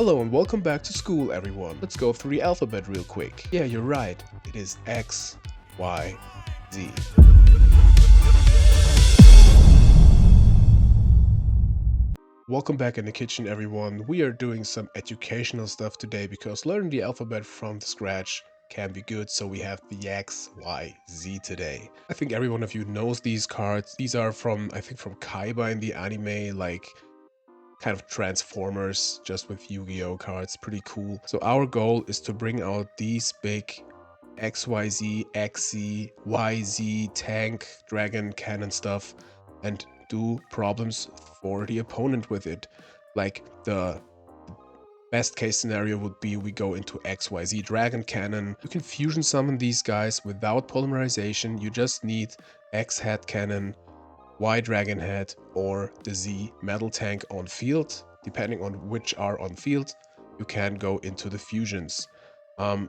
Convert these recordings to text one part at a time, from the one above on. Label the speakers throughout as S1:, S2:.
S1: Hello and welcome back to school, everyone. Let's go through the alphabet real quick. Yeah, you're right. It is X, Y, Z. Welcome back in the kitchen, everyone. We are doing some educational stuff today because learning the alphabet from the scratch can be good, so we have the X, Y, Z today. I think every one of you knows these cards. These are from, I think, from Kaiba in the anime, like kind of Transformers, just with Yu-Gi-Oh cards. Pretty cool. So our goal is to bring out these big XYZ, XZ, YZ, tank, dragon, cannon stuff and do problems for the opponent with it. Like the best case scenario would be we go into XYZ dragon cannon. You can fusion summon these guys without polymerization. You just need X head cannon, Y dragon head, or the Z metal tank on field. Depending on which are on field, you can go into the fusions. On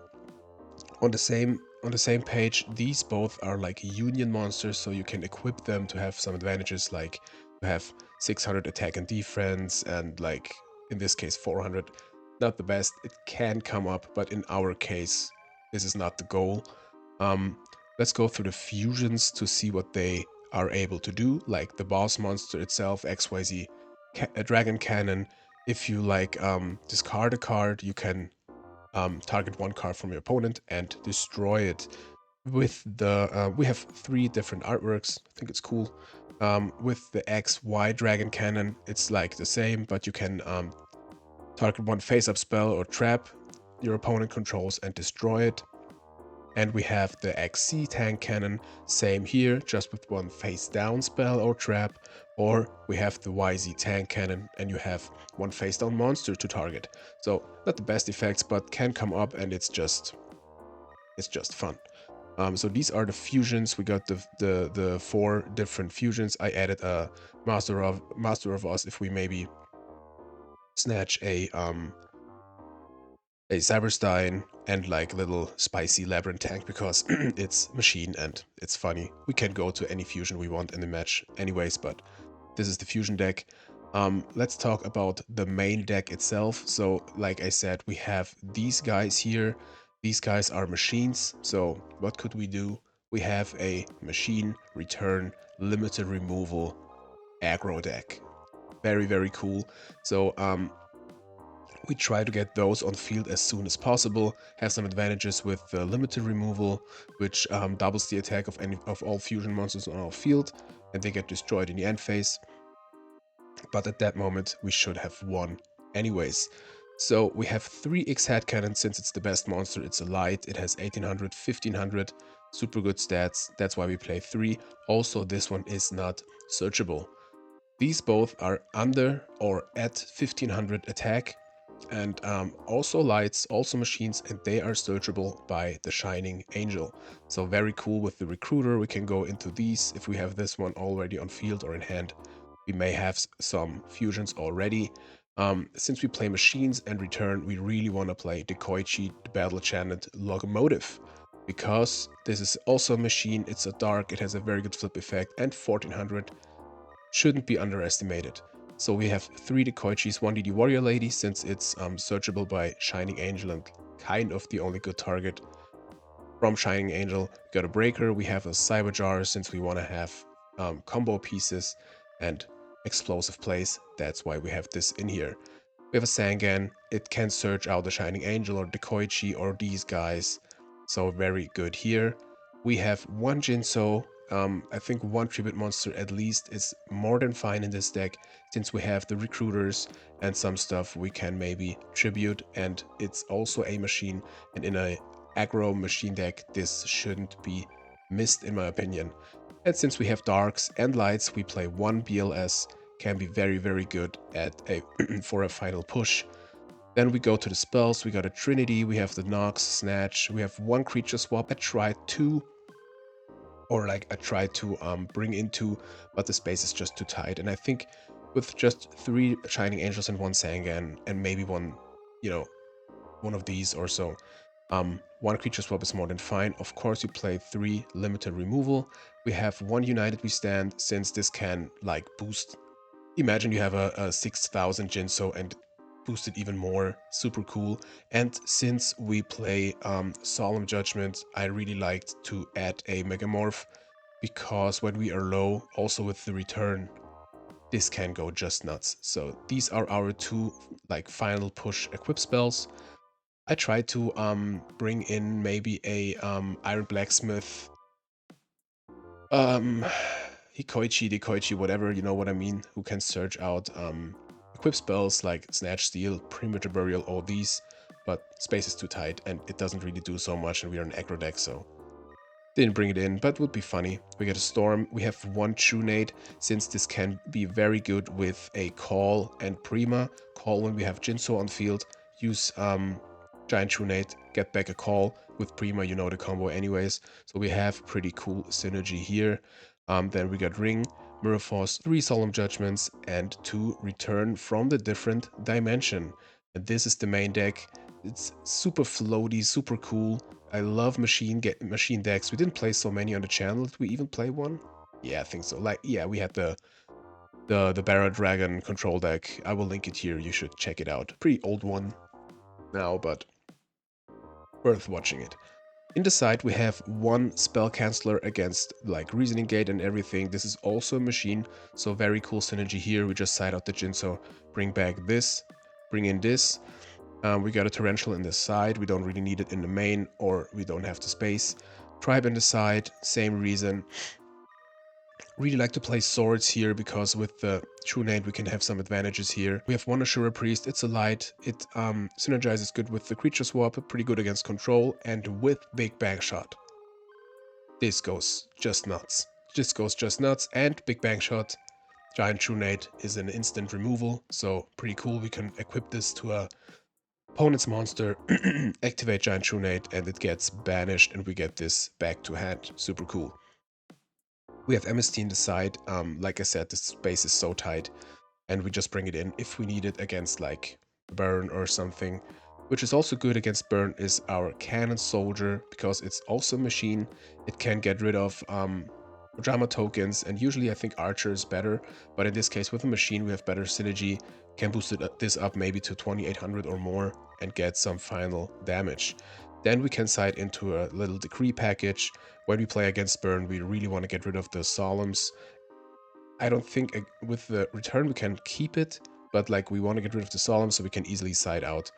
S1: the same page, these both are like union monsters, so you can equip them to have some advantages, like you have 600 attack and defense, and like in this case 400. Not the best. It can come up, but in our case, this is not the goal. Let's go through the fusions to see what they are able to do, like the boss monster itself, XYZ Dragon Cannon. If you like discard a card, you can target one card from your opponent and destroy it. With the we have 3 different artworks. I think it's cool. With the XY Dragon Cannon, it's like the same, but you can target one face-up spell or trap your opponent controls and destroy it. And we have the XC Tank Cannon, same here, just with one face-down spell or trap. Or we have the YZ Tank Cannon, and you have one face-down monster to target. So not the best effects, but can come up, and it's just fun. So these are the fusions. We got the 4 different fusions. I added a Master of Us if we maybe snatch a Cyberstein and like little spicy labyrinth tank because it's machine and it's funny. We can go to any fusion we want in the match anyways, but this is the fusion deck. Let's talk about the main deck itself. So like I said, we have these guys here. These guys are machines. So what could we do? We have a machine return limited removal aggro deck. Very, very cool. So we try to get those on field as soon as possible, have some advantages with the limited removal, which doubles the attack of all fusion monsters on our field, and they get destroyed in the end phase. But at that moment, we should have won anyways. So we have 3 X-Head Cannon since it's the best monster. It's a light, it has 1800, 1500, super good stats. That's why we play 3. Also, this one is not searchable. These both are under or at 1500 attack. And also lights, also machines, and they are searchable by the Shining Angel. So very cool with the Recruiter. We can go into these if we have this one already on field or in hand. We may have some fusions already. Since we play machines and return, we really want to play Dekoichi, the Battle Enchanted Locomotive. Because this is also a machine, it's a dark, it has a very good flip effect, and 1400 shouldn't be underestimated. So we have 3 Dekoichis, 1 DD Warrior Lady, since it's searchable by Shining Angel and kind of the only good target from Shining Angel. We got a Breaker, we have a Cyber Jar, since we want to have combo pieces and explosive plays. That's why we have this in here. We have a Sangan, it can search out the Shining Angel or Dekoichi or these guys, so very good here. We have 1 Jinso. I think 1 tribute monster at least is more than fine in this deck, since we have the recruiters and some stuff we can maybe tribute, and it's also a machine, and in a aggro machine deck this shouldn't be missed in my opinion. And since we have darks and lights, we play 1 BLS, can be very, very good at a for a final push. Then we go to the spells. We got a Trinity, we have the Nox, Snatch, we have 1 creature swap. I tried 2, or like I tried to bring into, but the space is just too tight. And I think with just 3 Shining Angels and 1 Sangan and maybe one, one of these or so, 1 creature swap is more than fine. Of course, you play 3 limited removal. We have 1 United We Stand, since this can like boost. Imagine you have a 6000 Jinso and boost it even more. Super cool. And since we play Solemn Judgment, I really liked to add a Megamorph, because when we are low, also with the return, this can go just nuts. So these are our two like final push equip spells. I tried to bring in maybe a Iron Blacksmith, um Hikoichi, Dekoichi, whatever, you know what I mean, who can search out equip spells like Snatch, Steal, Premature Burial, all these, but space is too tight and it doesn't really do so much, and we are an aggro deck, so didn't bring it in, but would be funny. We get a Storm, we have one Trunade, since this can be very good with a Call and Prima. Call when we have Jinso on field, use Giant Trunade, get back a Call. With Prima, you know the combo anyways, so we have pretty cool synergy here. Then we got Ring, Mirror Force, 3 Solemn Judgments, and 2 Return from the Different Dimension. And this is the main deck. It's super floaty, super cool. I love machine decks. We didn't play so many on the channel. Did we even play one? Yeah, I think so. Like, yeah, we had the Barra Dragon control deck. I will link it here. You should check it out. Pretty old one now, but worth watching it. In the side, we have one spell canceller against like Reasoning Gate and everything. This is also a machine, so very cool synergy here. We just side out the Jinso, bring back this, bring in this. We got a Torrential in the side. We don't really need it in the main, or we don't have the space. Tribe in the side, same reason. Really like to play swords here, because with the Trunade we can have some advantages here. We have one Ashura Priest, it's a light, it synergizes good with the creature swap, pretty good against control, and with Big Bang Shot. This goes just nuts. This goes just nuts, and Big Bang Shot, Giant Trunade is an instant removal, so pretty cool. We can equip this to a opponent's monster, activate Giant Trunade, and it gets banished, and we get this back to hand. Super cool. We have MST in the side. Like I said, the space is so tight, and we just bring it in if we need it against like Burn or something. Which is also good against Burn is our Cannon Soldier, because it's also a machine. It can get rid of Ojama tokens, and usually I think Archer is better, but in this case with a machine we have better synergy, can boost this up maybe to 2800 or more and get some final damage. Then we can side into a little Decree package. When we play against Burn, we really want to get rid of the Solemns. I don't think with the return we can keep it, but like we want to get rid of the Solemns so we can easily side out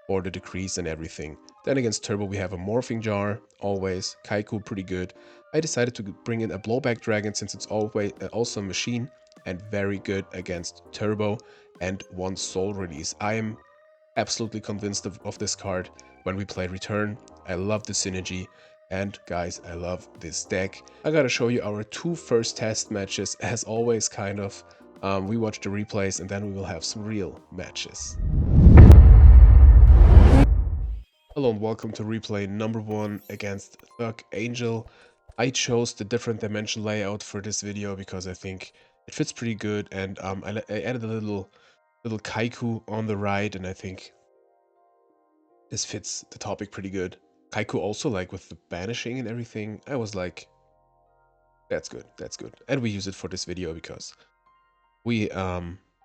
S1: or the Decrees and everything. Then against Turbo we have a Morphing Jar, always. Kaiku, pretty good. I decided to bring in a Blowback Dragon since it's always also a machine and very good against Turbo, and one Soul Release. I am absolutely convinced of this card when we play Return. I love the synergy, and guys, I love this deck. I gotta show you our two first test matches, as always, kind of. We watch the replays and then we will have some real matches. Hello and welcome to replay number 1 against Thug Angel. I chose the different dimension layout for this video because I think it fits pretty good, and I added a little Kaiku on the right, and I think this fits the topic pretty good. Kaiku also, like with the banishing and everything, I was like, that's good, that's good. And we use it for this video because we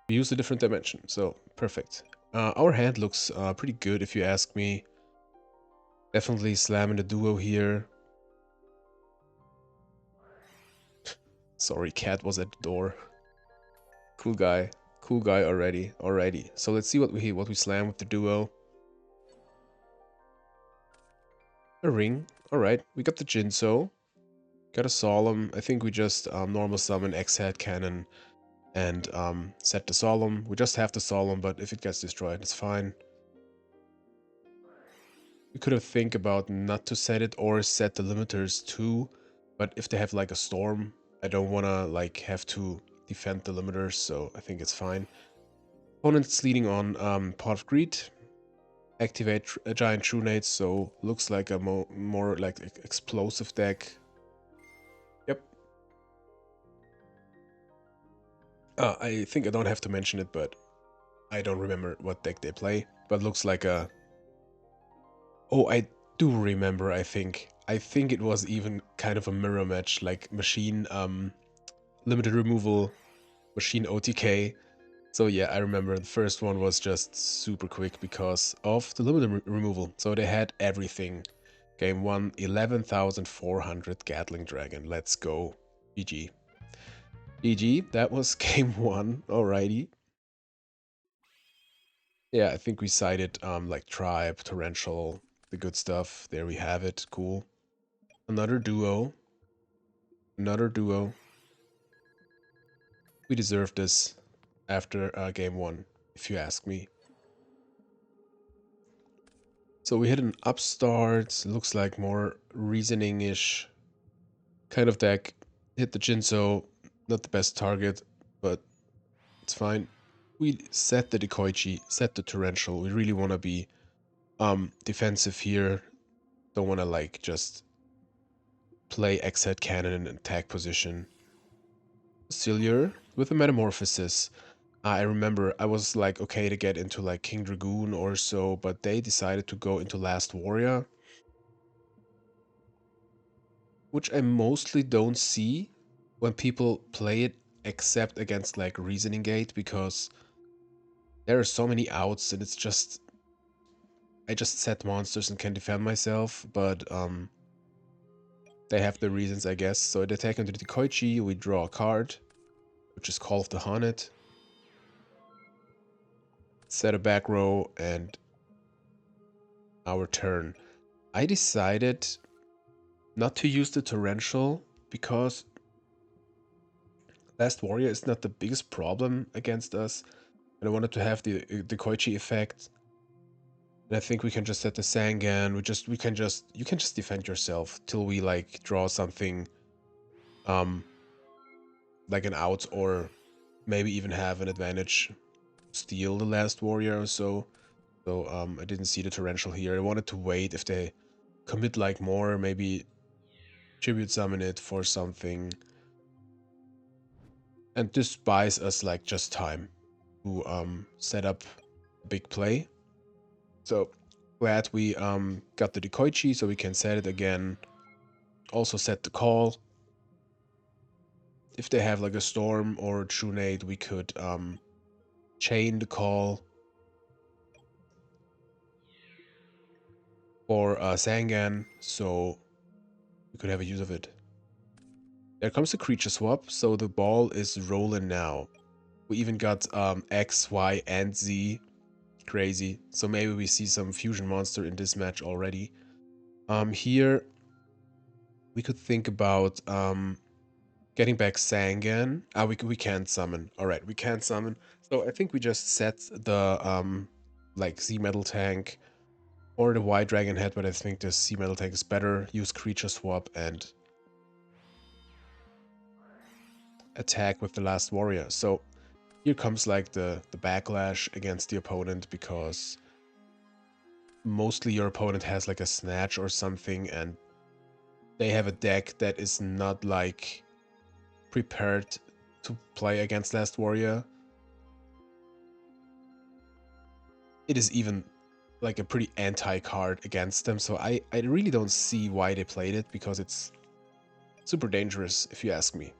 S1: use a different dimension, so perfect. Our hand looks pretty good if you ask me. Definitely slamming the duo here. Sorry, cat was at the door. Cool guy already. So let's see what we slam with the duo. A ring. Alright, we got the Jinso. Got a Solemn. I think we just normal summon X-Head Cannon and set the Solemn. We just have the Solemn, but if it gets destroyed, it's fine. We could have think about not to set it or set the limiters too, but if they have like a Storm, I don't wanna like have to defend the limiters, so I think it's fine. Opponent's leading on Pot of Greed. Activate a Giant Trunade, so looks like a more like explosive deck. Yep. I think I don't have to mention it, but I don't remember what deck they play. But looks like a... Oh, I do remember, I think. I think it was even kind of a mirror match, like machine limited removal, machine OTK, So yeah, I remember the first one was just super quick because of the limit removal. So they had everything. Game 1, 11,400 Gatling Dragon. Let's go. GG. GG, that was game 1. Alrighty. Yeah, I think we cited like Tribe, Torrential, the good stuff. There we have it. Cool. Another duo. Another duo. We deserve this after game 1, if you ask me. So we hit an upstart. Looks like more reasoning-ish kind of deck. Hit the Jinso. Not the best target, but it's fine. We set the Dekoichi, set the Torrential. We really want to be defensive here. Don't want to like just play X-Head Cannon in attack position. Sillier with a Metamorphosis. I remember I was like okay to get into like King Dragoon or so, but they decided to go into Last Warrior, which I mostly don't see when people play it except against like Reasoning Gate, because there are so many outs and it's just I just set monsters and can defend myself, but they have their reasons, I guess. So they attack into the Koichi, we draw a card, which is Call of the Hornet. Set a back row, and our turn. I decided not to use the Torrential because Last Warrior is not the biggest problem against us, and I wanted to have the Koichi effect. And I think we can just set the Sangan. You can just defend yourself till we like draw something um like an out, or maybe even have an advantage, steal the Last Warrior or so. So I didn't see the Torrential here. I wanted to wait if they commit like more, maybe tribute summon it for something. And this buys us like just time to set up a big play. So glad we got the Dekoichi so we can set it again. Also set the call. If they have like a Storm or a Trunade, we could chain the call for Sangan, so we could have a use of it. There comes a creature swap, so the ball is rolling now. We even got X, Y, and Z. Crazy. So maybe we see some fusion monster in this match already. Here we could think about getting back Sangan. We can't summon. Alright, we can't summon. So I think we just set the like Z Metal Tank or the Y Dragon Head, but I think the C Metal Tank is better. Use creature swap and attack with the Last Warrior. So here comes like the backlash against the opponent, because mostly your opponent has like a Snatch or something, and they have a deck that is not like prepared to play against Last Warrior. It is even like a pretty anti-card against them, so I really don't see why they played it, because it's super dangerous if you ask me.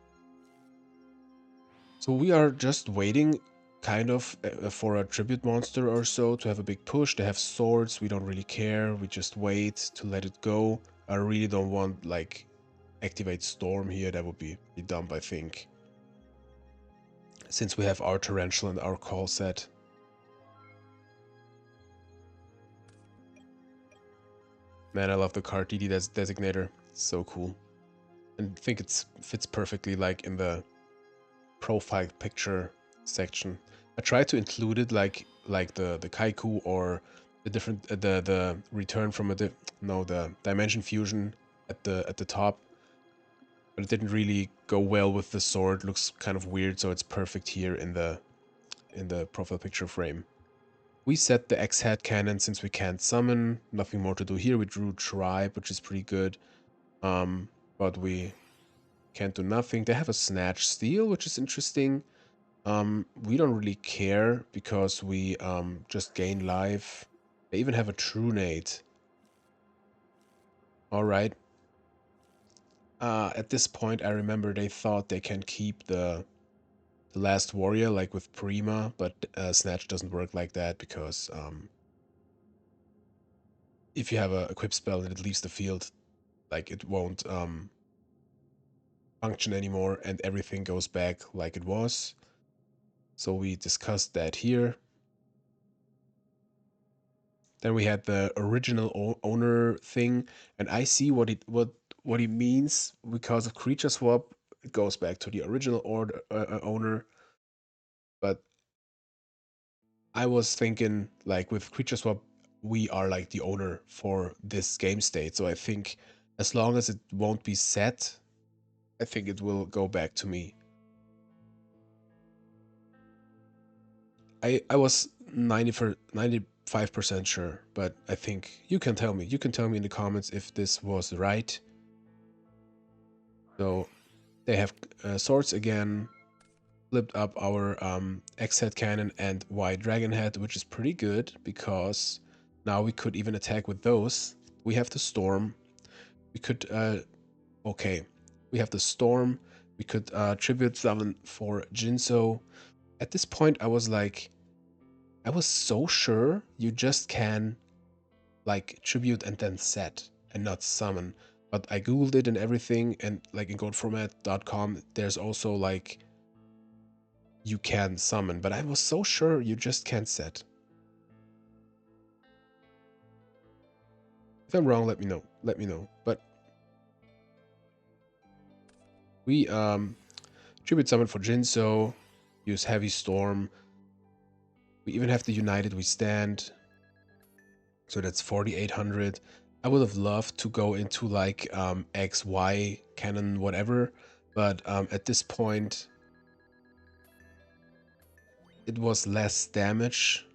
S1: So we are just waiting kind of for a tribute monster or so to have a big push. They have swords, we don't really care, we just wait to let it go. I really don't want like activate Storm here, that would be dumb I think, since we have our Torrential and our call set. Man, I love the card DD Designator, it's so cool. And I think it fits perfectly like in the profile picture section. I tried to include it like the Kaiku or the different the return from a the dimension fusion at the top, but it didn't really go well with the sword. Looks kind of weird, so it's perfect here in the profile picture frame. We set the X-Head Cannon since we can't summon. Nothing more to do here. We drew Tribe, which is pretty good, but we can't do nothing. They have a Snatch Steal, which is interesting. We don't really care because we just gain life. They even have a Trunade. Alright. At this point, I remember they thought they can keep the the last warrior, like with Prima, but Snatch doesn't work like that because if you have a equip spell and it leaves the field, like it won't function anymore and everything goes back like it was. So we discussed that here. Then we had the original owner thing, and I see what he means because of creature swap. It goes back to the original owner, but I was thinking like with creature swap, we are like the owner for this game state. So I think as long as it won't be set, I think it will go back to me. I was 95% sure, but I think you can tell me. You can tell me in the comments if this was right. So they have swords again, flipped up our X-Head Cannon and Y Dragon Head, which is pretty good because now we could even attack with those. We have the Storm. We could, okay, we have the Storm. We could tribute summon for Jinso. At this point, I was like, I was so sure you just can like tribute and then set and not summon. But I googled it and everything, and like in goldformat.com, there's also like you can summon, but I was so sure you just can't set. If I'm wrong, let me know. Let me know. But we tribute summon for Jinso, use Heavy Storm. We even have the United We Stand. So that's 4,800. I would have loved to go into like XY cannon, whatever, but at this point it was less damage.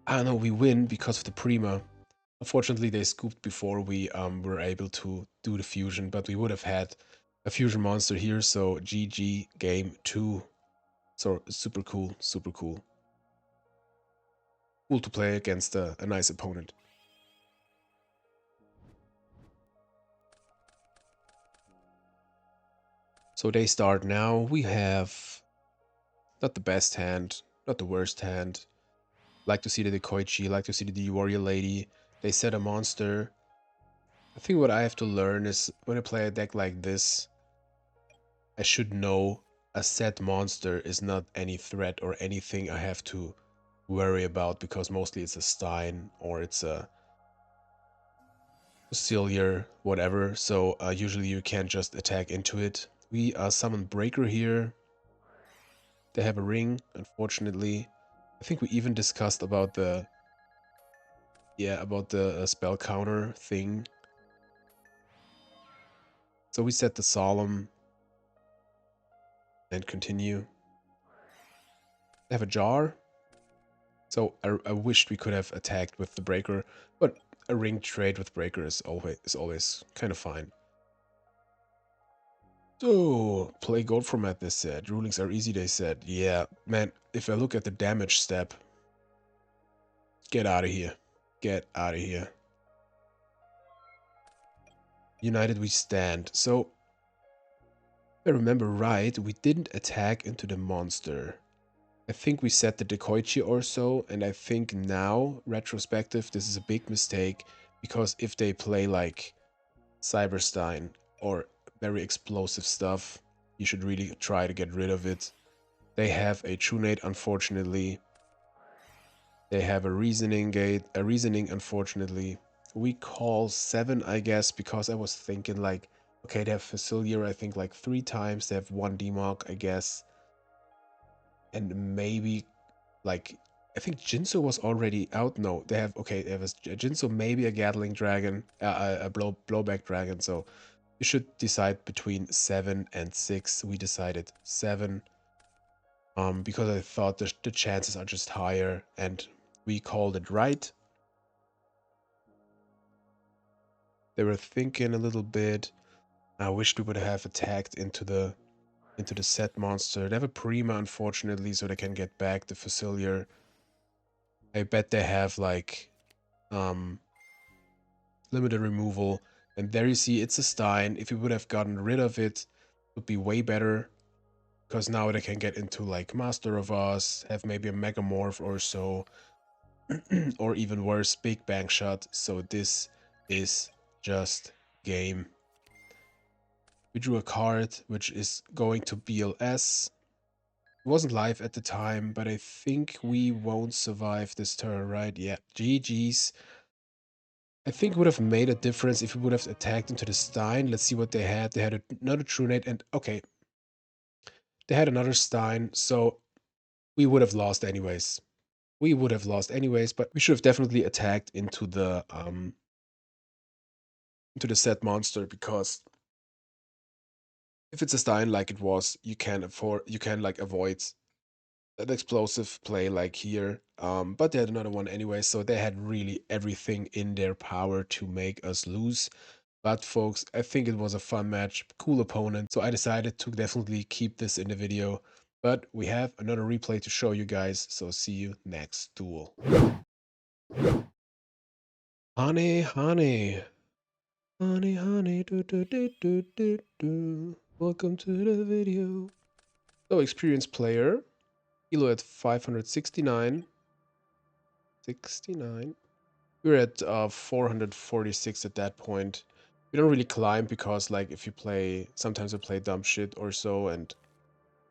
S1: I don't know, we win because of the Prima. Unfortunately, they scooped before we were able to do the fusion, but we would have had a fusion monster here, so GG game 2. So super cool, super cool. Cool to play against a nice opponent. So they start now. We have not the best hand, not the worst hand. Like to see the Dekoichi, like to see the warrior lady. They set a monster. I think what I have to learn is when I play a deck like this, I should know a set monster is not any threat or anything I have to worry about because mostly it's a Stein or it's a Cillier, whatever. So usually you can't just attack into it. We summon Breaker here. They have a ring, unfortunately. I think we even discussed about the spell counter thing. So we set the Solemn and continue. They have a jar. So I wished we could have attacked with the Breaker, but a ring trade with Breaker is always kind of fine. So, play gold format, they said. Rulings are easy, they said. Yeah, man, if I look at the damage step, get out of here. Get out of here. United we stand. So, if I remember right, we didn't attack into the monster. I think we set the Dekoichi or so, and I think now, retrospective, this is a big mistake, because if they play like Cyberstein or very explosive stuff, you should really try to get rid of it. They have a Trunate, unfortunately. They have a reasoning gate, unfortunately. We call 7, I guess, because I was thinking like, okay, they have Facilier, I think like 3 times. They have 1 Demog, I guess. And maybe like, I think Jinso was already out. No, they have, okay, they have a Jinso, maybe a Gatling Dragon, a blowback dragon. So you should decide between 7 and 6. We decided 7. Because I thought the chances are just higher, and we called it right. They were thinking a little bit. I wished we would have attacked into the set monster. They have a Prima, unfortunately, so they can get back the Facilier. I bet they have like limited removal. And there you see it's a Stein. If we would have gotten rid of it, it would be way better. because now they can get into like Master of Oz, have maybe a Megamorph or so, or even worse, Big Bang Shot. So this is just game. We drew a card which is going to BLS. It wasn't live at the time, but I think we won't survive this turn, right? Yeah, GG's. I think it would have made a difference if we would have attacked into the Stein. Let's see what they had. They had another Trunate, and okay, they had another Stein, so we would have lost anyways. We would have lost anyways, but we should have definitely attacked into the set monster, because if it's a Stein like it was, you can like avoid an explosive play like here. But they had another one anyway, so they had really everything in their power to make us lose. But folks, I think it was a fun match, cool opponent, so I decided to definitely keep this in the video. But we have another replay to show you guys, so see you next duel. Honey, honey, honey, honey, do do do do do do. Welcome to the video. So experienced player, elo at 569. 69. We were at 446 at that point. We don't really climb because, like, if you play, sometimes we play dumb shit or so and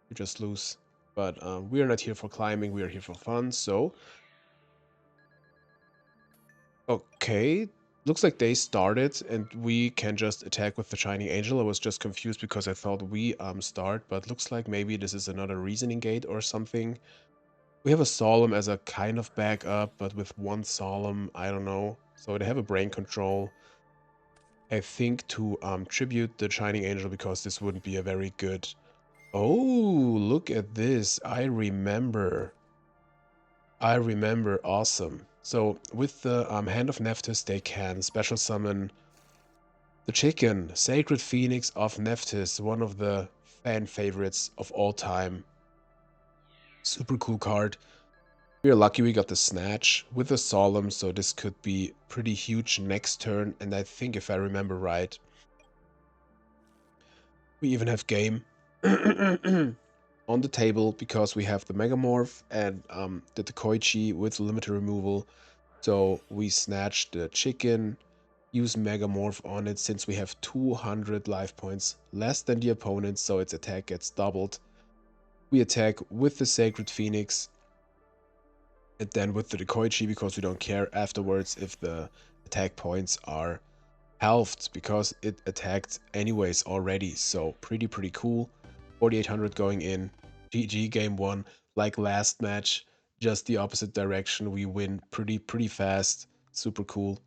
S1: you just lose. But we are not here for climbing, we are here for fun, so. Okay, looks like they started and we can just attack with the Shining Angel. I was just confused because I thought we start, but looks like maybe this is another reasoning gate or something. We have a Solemn as a kind of backup, but with one Solemn, I don't know. So they have a brain control. I think to tribute the Shining Angel, because this wouldn't be a very good... Oh, look at this. I remember. Awesome. So with the Hand of Nephthys, they can special summon the chicken, Sacred Phoenix of Nephthys, one of the fan favorites of all time. Super cool card. We are lucky we got the Snatch with the Solemn, so this could be pretty huge next turn. And I think if I remember right, we even have game on the table because we have the Megamorph and the Dekoichi with limited removal. So we snatch the chicken, use Megamorph on it since we have 200 life points less than the opponent, so its attack gets doubled. We attack with the Sacred Phoenix and then with the Dekoichi because we don't care afterwards if the attack points are halved because it attacked anyways already. So pretty cool. 4800 going in. GG game 1. Like last match, just the opposite direction. We win pretty fast. Super cool.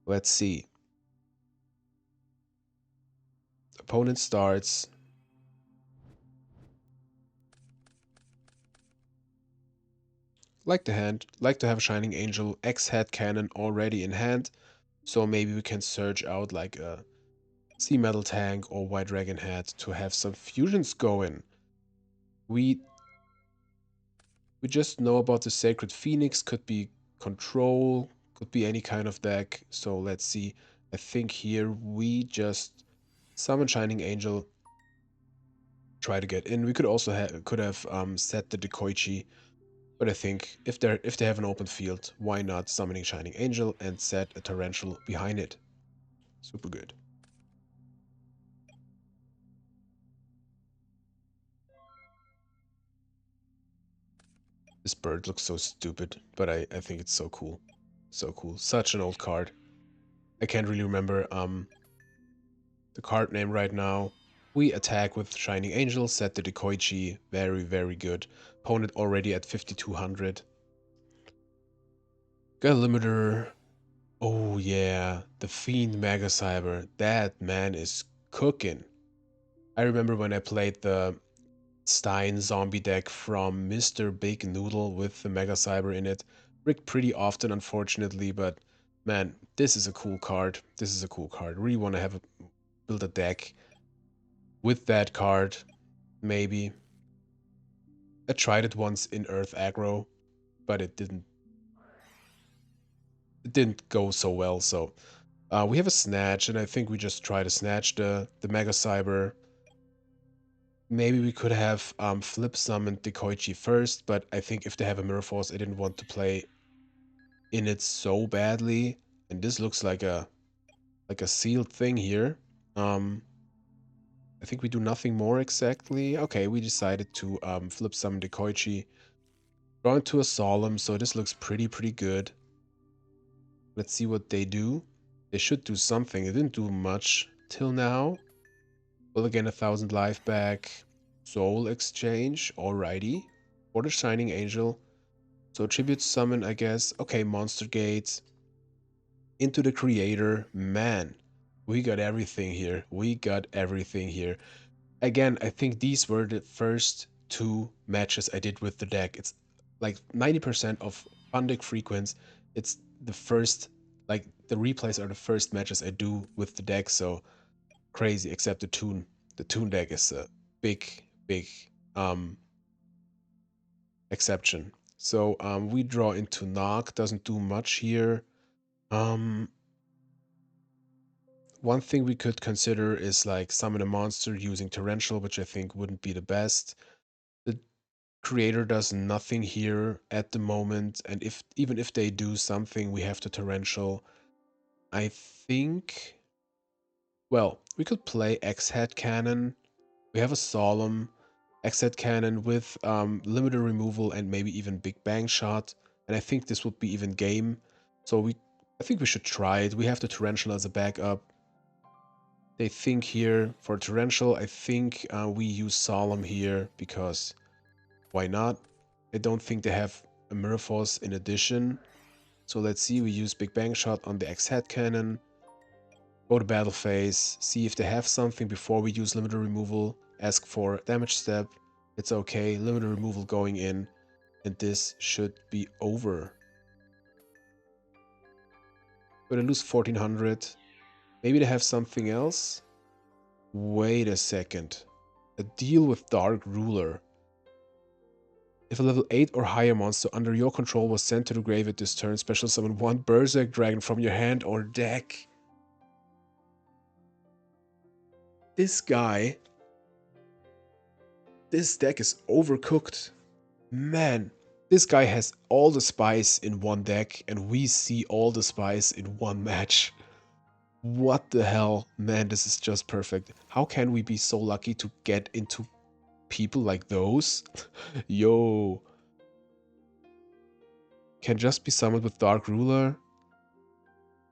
S1: Let's see. Opponent starts. Like the hand. Like to have Shining Angel X-Head Cannon already in hand. So maybe we can search out like a Sea Metal Tank or White Dragon Head to have some fusions going. We just know about the Sacred Phoenix, could be control, could be any kind of deck. So let's see. I think here we just summon Shining Angel, try to get in. We could also have set the Dekoichi, but I think if they have an open field, why not summoning Shining Angel and set a Torrential behind it? Super good. This bird looks so stupid, but I think it's so cool. So cool. Such an old card. I can't really remember the card name right now. We attack with Shining Angel, set the Dekoichi. Very good. Opponent already at 5200. Got a limiter. Oh yeah, the Fiend Mega Cyber. That man is cooking. I remember when I played the Stein zombie deck from Mr. Big Noodle with the Mega Cyber in it. Rigged pretty often, unfortunately, but man, this is a cool card. This is a cool card. Really want to build a deck with that card, maybe. I tried it once in Earth Aggro, but it didn't go so well. So we have a Snatch, and I think we just try to snatch the Mega Cyber. Maybe we could have flip summoned Dekoichi first, but I think if they have a Mirror Force, I didn't want to play in it so badly. And this looks like a sealed thing here. Um, I think we do nothing more exactly. Okay, we decided to flip summon Dekoichi, draw into a Solemn, so this looks pretty good. Let's see what they do. They should do something. They didn't do much till now. Will again 1,000 life back. Soul exchange. Alrighty. For the Shining Angel. So tribute summon, I guess. Okay, Monster Gate. Into the Creator. Man, we got everything here. We got everything here. Again, I think these were the first two matches I did with the deck. It's like 90% of Fun Deck Freuquence. It's the first, like the replays are the first matches I do with the deck. So crazy, except the Toon. The Toon deck is a big um, exception. So we draw into Nog, doesn't do much here. Um, One thing we could consider is like summon a monster using Torrential, which I think wouldn't be the best. The creator does nothing here at the moment, and if even if they do something, we have the Torrential. I think, well, we could play X-Head Cannon. We have a Solemn X-Head Cannon with limited removal and maybe even Big Bang Shot, and I think this would be even game. So I think we should try it. We have the Torrential as a backup. They think here for Torrential, I think we use Solemn here because why not? I don't think they have a Mirror Force in addition. So let's see, we use Big Bang Shot on the X-Head Cannon. Go to battle phase, see if they have something before we use limited removal. Ask for damage step. It's okay, limited removal going in. And this should be over. But I lose 1400. Maybe they have something else? Wait a second. A deal with Dark Ruler. If a level 8 or higher monster under your control was sent to the graveyard this turn, special summon one Berserk Dragon from your hand or deck. This guy... This deck is overcooked. Man, this guy has all the spice in one deck, and we see all the spice in one match. What the hell? Man, this is just perfect. How can we be so lucky to get into people like those? Yo. Can just be summoned with Dark Ruler.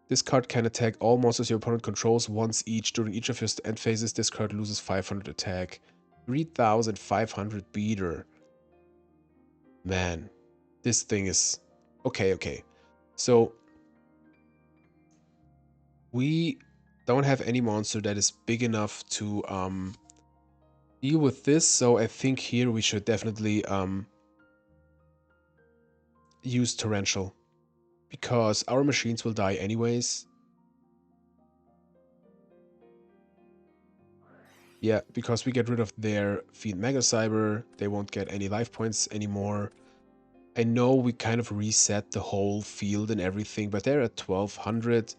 S1: This card can attack all monsters your opponent controls once each. During each of your end phases, this card loses 500 attack. 3,500 beater. Man, this thing is... Okay. So, we don't have any monster that is big enough to deal with this. So I think here we should definitely use Torrential. Because our machines will die anyways. Yeah, because we get rid of their Fiend Mega Cyber, they won't get any life points anymore. I know we kind of reset the whole field and everything, but they're at 1200.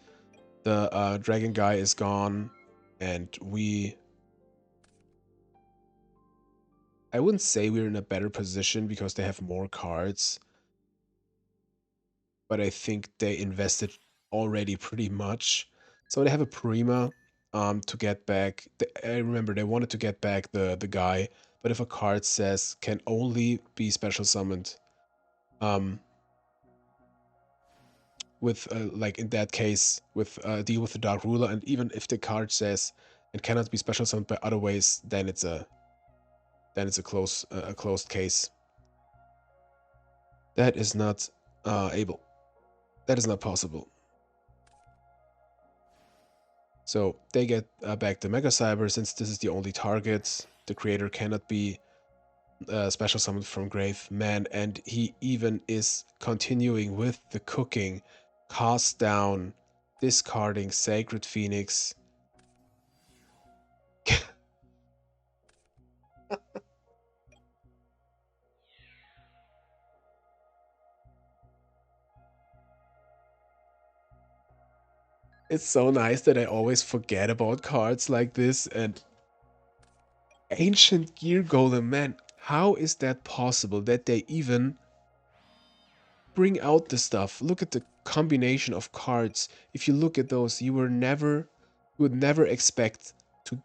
S1: The Dragon guy is gone, and I wouldn't say we're in a better position because they have more cards, but I think they invested already pretty much. So they have a Prima to get back. I remember they wanted to get back the guy, but if a card says can only be special summoned, um, with like in that case with deal with the Dark Ruler, and even if the card says it cannot be special summoned by other ways, then it's a closed case. That is not able. That is not possible. So they get back the Mega Cyber. Since this is the only target, the creator cannot be special summoned from grave. Man, and he even is continuing with the cooking. Cast down, discarding Sacred Phoenix. It's so nice that I always forget about cards like this, and Ancient Gear Golem, man. How is that possible that they even bring out the stuff? Look at the combination of cards. If you look at those, you would never expect to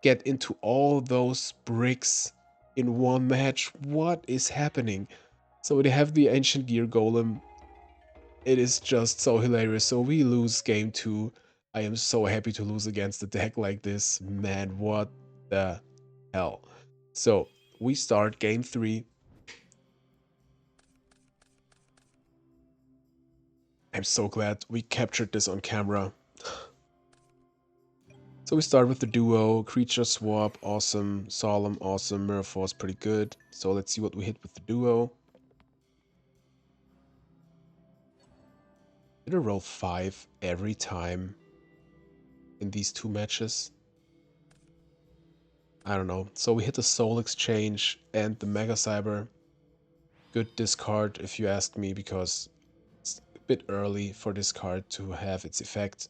S1: get into all those bricks in one match. What is happening? So they have the Ancient Gear Golem. It is just so hilarious. So we lose game 2. I am so happy to lose against a deck like this. Man, what the hell? So we start game 3. I'm so glad we captured this on camera. So we start with the duo, creature swap, awesome, solemn, awesome, mirror force, pretty good. So let's see what we hit with the duo. Did I roll 5 every time in these 2 matches? I don't know. So we hit the Soul Exchange and the Mega Cyber. Good discard if you ask me, because it's a bit early for this card to have its effect.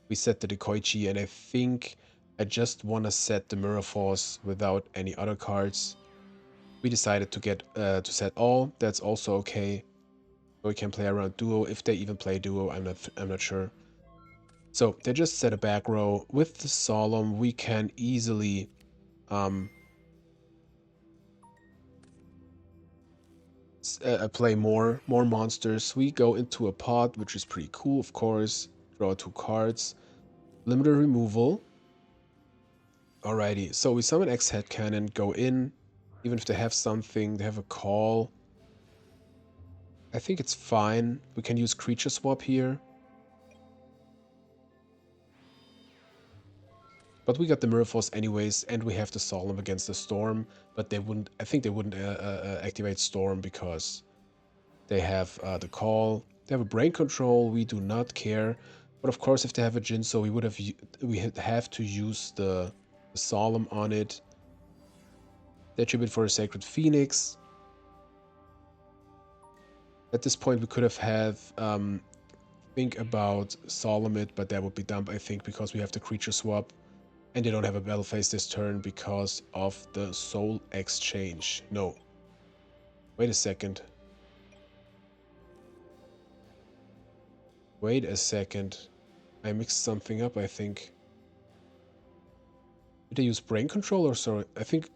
S1: We set the Dekoichi, and I think I just want to set the Mirror Force without any other cards. We decided to get to set all. That's also okay. We can play around duo if they even play duo. I'm not sure. So they just set a back row with the Solemn. We can easily play more monsters. We go into a pot, which is pretty cool, of course. Draw 2 cards. Limited removal. Alrighty, so we summon X Head Cannon, go in. Even if they have something, they have a call. I think it's fine. We can use creature swap here. But we got the Mirror Force anyways, and we have the Solemn against the Storm. But they wouldn't, I think they wouldn't activate Storm because they have the call. They have a brain control. We do not care. But of course, if they have a Jinso, we have to use the Solemn on it. They tribute for a Sacred Phoenix. At this point, we could have had think about Solemn it, but that would be dumb, I think, because we have the creature swap. And they don't have a battle phase this turn because of the Soul Exchange. No. Wait a second. Wait a second. I mixed something up, I think. Did they use brain control or sorry? I think...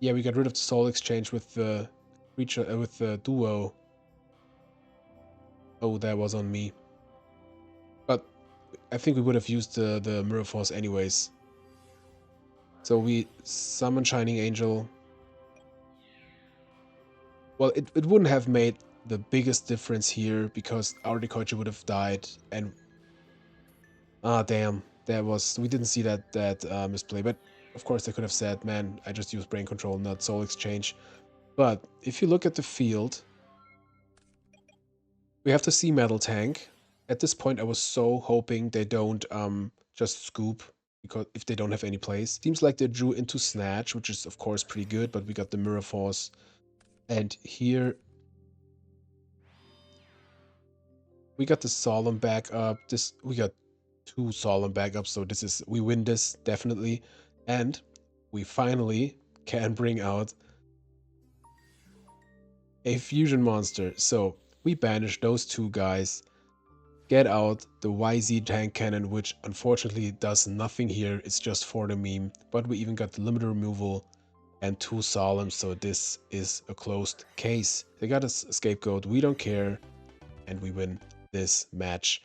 S1: Yeah, we got rid of the Soul Exchange with the creature, with the duo. Oh, that was on me. But I think we would have used the Mirror Force anyways. So we summon Shining Angel. Well, it wouldn't have made the biggest difference here because our Dekoichi would have died and... Ah, damn. That was... We didn't see that misplay, but of course they could have said, man, I just used brain control, not soul exchange. But if you look at the field, we have the sea metal tank. At this point, I was so hoping they don't just scoop, because if they don't have any plays. Seems like they drew into Snatch, which is of course pretty good, but we got the Mirror Force. And here we got the Solemn backup. We got 2 Solemn backups, so we win this definitely. And we finally can bring out a fusion monster. So we banish those 2 guys, get out the YZ tank cannon, which unfortunately does nothing here. It's just for the meme. But we even got the limited removal and 2 Solemn, so this is a closed case. They got a scapegoat. We don't care, and we win this match.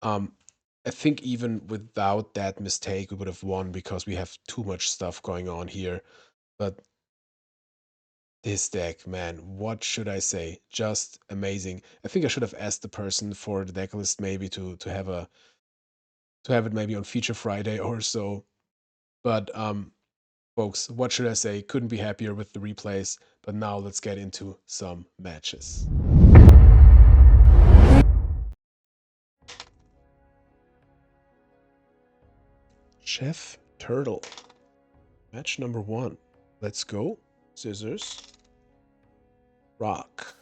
S1: I think even without that mistake, we would have won because we have too much stuff going on here. But this deck, man, what should I say? Just amazing. I think I should have asked the person for the deck list maybe to have it maybe on Feature Friday or so. But folks, what should I say? Couldn't be happier with the replays. But now let's get into some matches. Chef Turtle. Match number 1. Let's go. Scissors. Rock.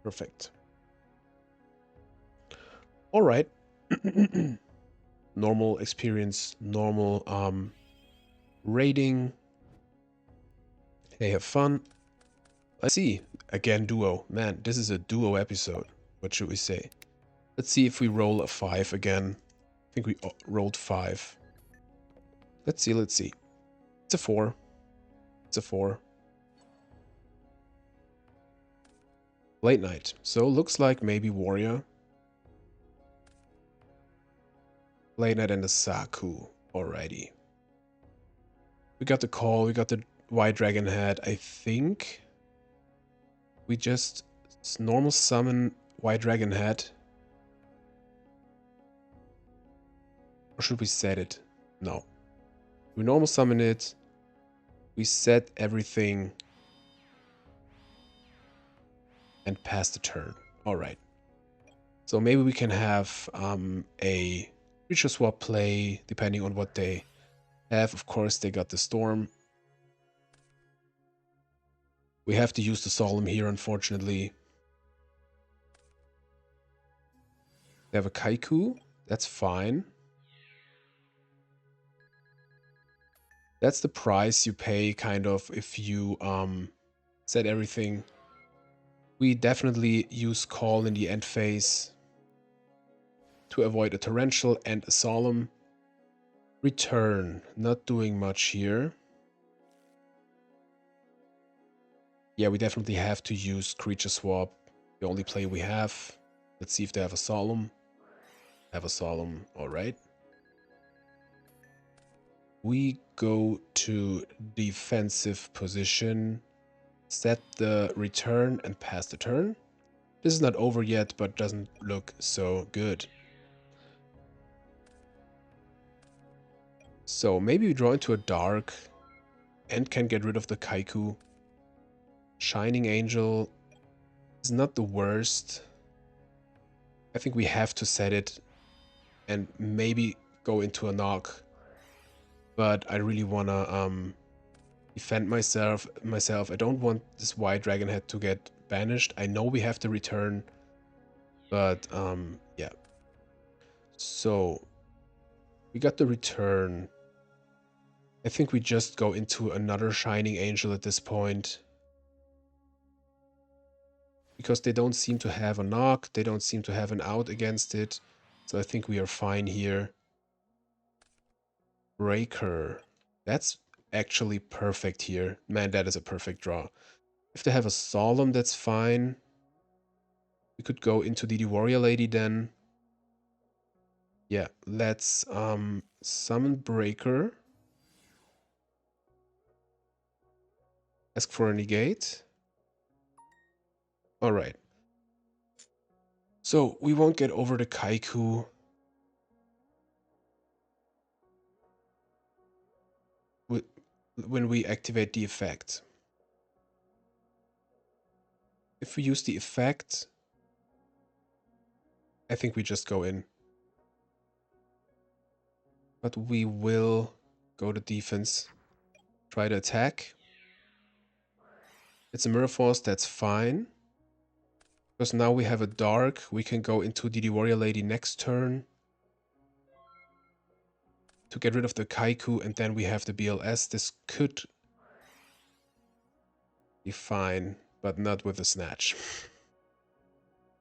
S1: Perfect. All right. Normal experience, normal Raiding. Hey, have fun. Let's see. Again, duo. Man, this is a duo episode. What should we say? Let's see if we roll a 5 again. I think we rolled 5. Let's see, let's see. It's a 4. It's a 4. Late night. So looks like maybe warrior. Late night and a Saku. Alrighty. We got the call. We got the white dragon head. I think we just normal summon white dragon head. Or should we set it? No. We normal summon it. We set everything. And pass the turn. Alright. So maybe we can have a creature swap play depending on what they have. Of course, they got the storm. We have to use the solemn here, unfortunately. They have a Kaiku. That's fine. That's the price you pay, kind of, if you set everything. We definitely use call in the end phase to avoid a torrential and a solemn. Return. Not doing much here. Yeah, we definitely have to use creature swap. The only play we have. Let's see if they have a solemn. Have a solemn. Alright. We go to defensive position. Set the return and pass the turn. This is not over yet, but doesn't look so good. So maybe we draw into a dark and can get rid of the Kaiku. Shining Angel is not the worst. I think we have to set it and maybe go into a knock. But I really wanna defend myself. I don't want this white dragon head to get banished. I know we have to return, but yeah. So we got the return. I think we just go into another Shining Angel at this point. Because they don't seem to have a knock, they don't seem to have an out against it. So I think we are fine here. Breaker. That's actually perfect here. Man, that is a perfect draw. If they have a Solemn, that's fine. We could go into the Warrior Lady then. Yeah, let's summon Breaker. Ask for a negate. Alright. So we won't get over the Kaiku. When we activate the effect. If we use the effect, I think we just go in. But we will go to defense. Try to attack. It's a Mirror Force, that's fine. Because now we have a dark, we can go into DD Warrior Lady next turn. To get rid of the Kaiku, and then we have the BLS. This could be fine, but not with the Snatch.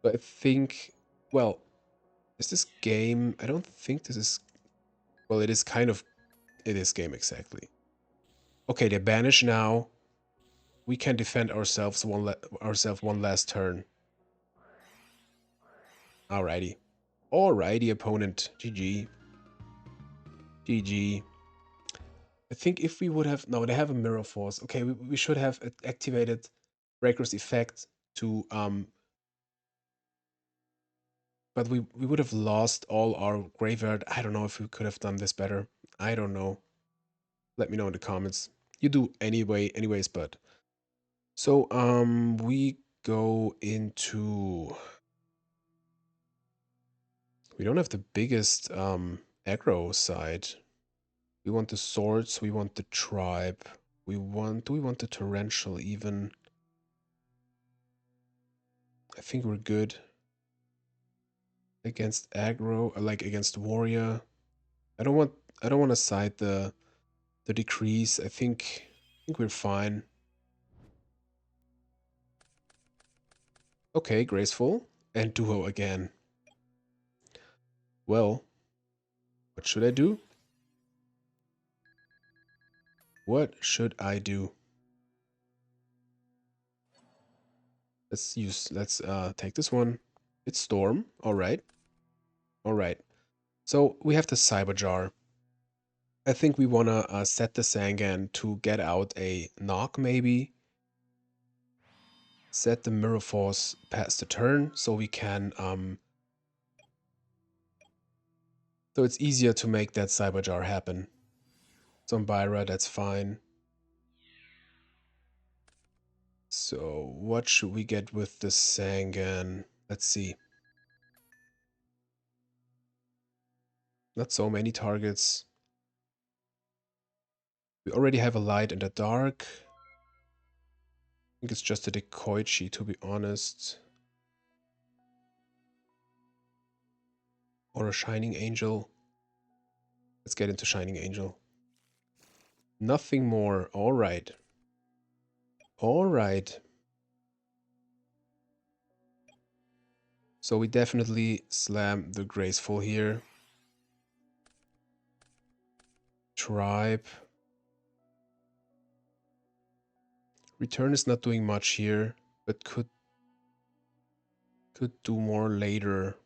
S1: But I think, well, is this game, I don't think this is, well, it is kind of, it is game exactly. Okay, they banish now. We can defend ourselves one last turn. Alrighty. Alrighty, opponent. GG. GG. I think if we would have... No, they have a Mirror Force. Okay, we should have activated Breaker's effect to... But we would have lost all our graveyard. I don't know if we could have done this better. I don't know. Let me know in the comments. You do anyways, but... So, we go into... We don't have the biggest aggro side. We want the swords, we want the tribe. Do we want the torrential even? I think we're good. Against aggro, like against warrior. I don't want to side the the decrease. I think we're fine. Okay, graceful. And duo again. Well, what should I do? What should I do? Let's take this one. It's Storm. Alright. Alright. So we have the Cyber Jar. I think we wanna set the Sangan to get out a knock maybe. Set the Mirror Force past the turn so we can so it's easier to make that Cyber Jar happen. Zombira, that's fine. So what should we get with the Sangan? Let's see. Not so many targets. We already have a light and a dark. I think it's just a Dekoichi, to be honest. Or a Shining Angel. Let's get into Shining Angel. Nothing more. Alright. Alright. So we definitely slam the Graceful here. Tribe. Return is not doing much here, but could do more later.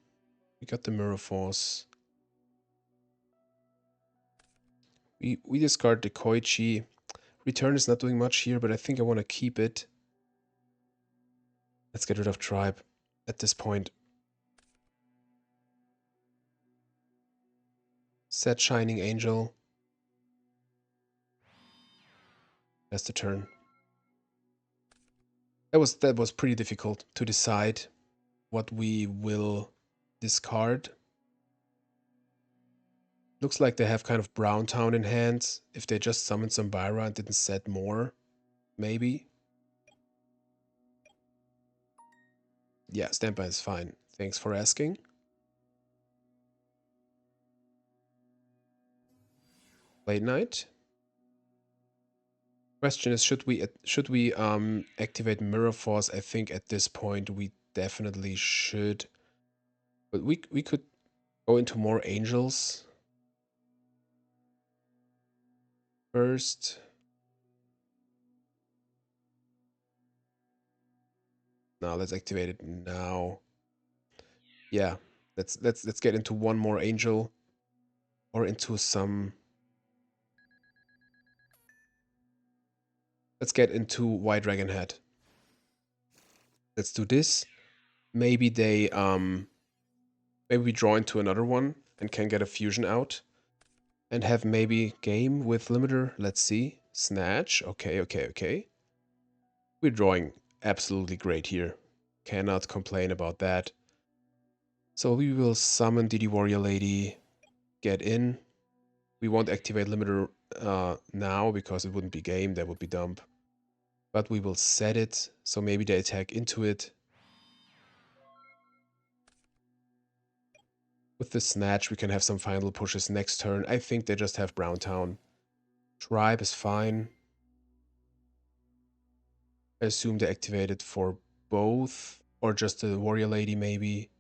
S1: We got the Mirror Force. We discard the Koichi. Return is not doing much here, but I think I want to keep it. Let's get rid of Tribe at this point. Set Shining Angel. That's the turn. That was pretty difficult to decide what we will discard. Looks like they have kind of Brown Town in hand. If they just summoned Zombira and didn't set more, maybe. Yeah, standby is fine. Thanks for asking. Late night. Question is, should we activate Mirror Force? I think at this point we definitely should. But we could go into more angels first. Now let's activate it now. Yeah, let's get into one more angel or into some. Let's get into Y Dragon Head. Let's do this. Maybe they maybe we draw into another one and can get a fusion out. And have maybe game with limiter. Let's see. Snatch. Okay, okay, okay. We're drawing absolutely great here. Cannot complain about that. So we will summon DD Warrior Lady. Get in. We won't activate limiter now because it wouldn't be game. That would be dump. But we will set it. So maybe they attack into it. With the Snatch, we can have some final pushes next turn. I think they just have Brown Town. Tribe is fine. I assume they activate it for both. Or just the Warrior Lady, maybe.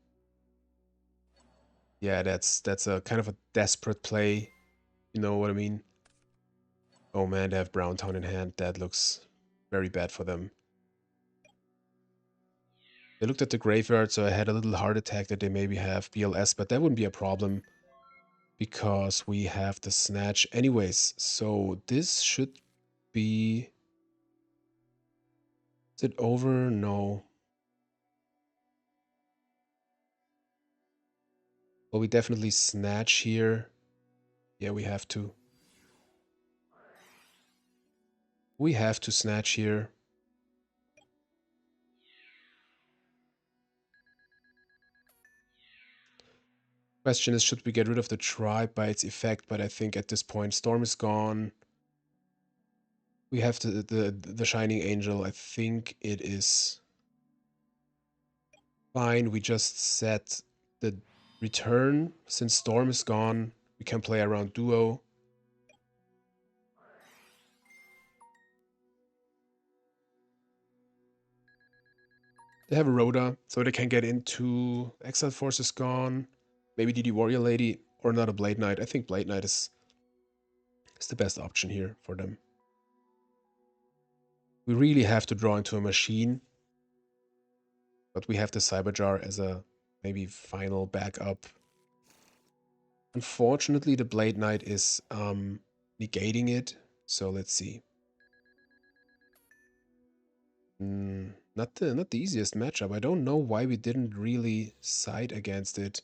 S1: Yeah, that's a kind of a desperate play. You know what I mean? Oh man, they have Brown Town in hand. That looks very bad for them. They looked at the graveyard, so I had a little heart attack that they maybe have BLS, but that wouldn't be a problem. Because we have the Snatch anyways. So this should be... Is it over? No. Well, we definitely Snatch here. Yeah, we have to. We have to Snatch here. Question is, should we get rid of the Tribe by its effect? But I think at this point, Storm is gone. We have the Shining Angel. I think it is fine. We just set the return. Since Storm is gone, we can play around Duo. They have a Rhoda, so they can get into Exile Force is gone. Maybe DD Warrior Lady or not a Blade Knight. I think Blade Knight is the best option here for them. We really have to draw into a machine, but we have the Cyberjar as a maybe final backup. Unfortunately, the Blade Knight is negating it, so let's see. Not the easiest matchup. I don't know why we didn't really side against it.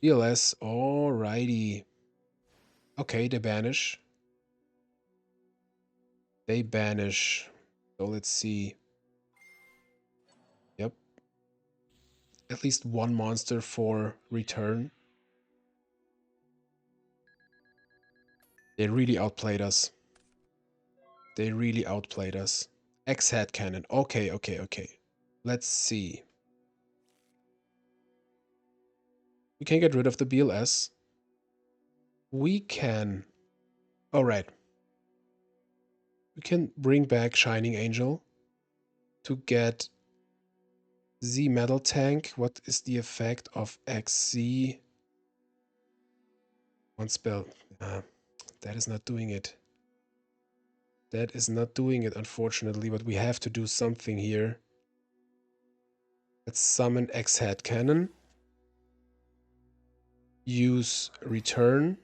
S1: DLS, alrighty. Okay, they banish. They banish. So let's see. Yep. At least one monster for return. They really outplayed us. They really outplayed us. X-Head Cannon. Okay, okay, okay. Let's see. We can get rid of the BLS. We can... Alright. We can bring back Shining Angel to get Z Metal Tank. What is the effect of XZ? One spell. That is not doing it. That is not doing it, unfortunately, but we have to do something here. Let's summon X-Head Cannon. Use Return.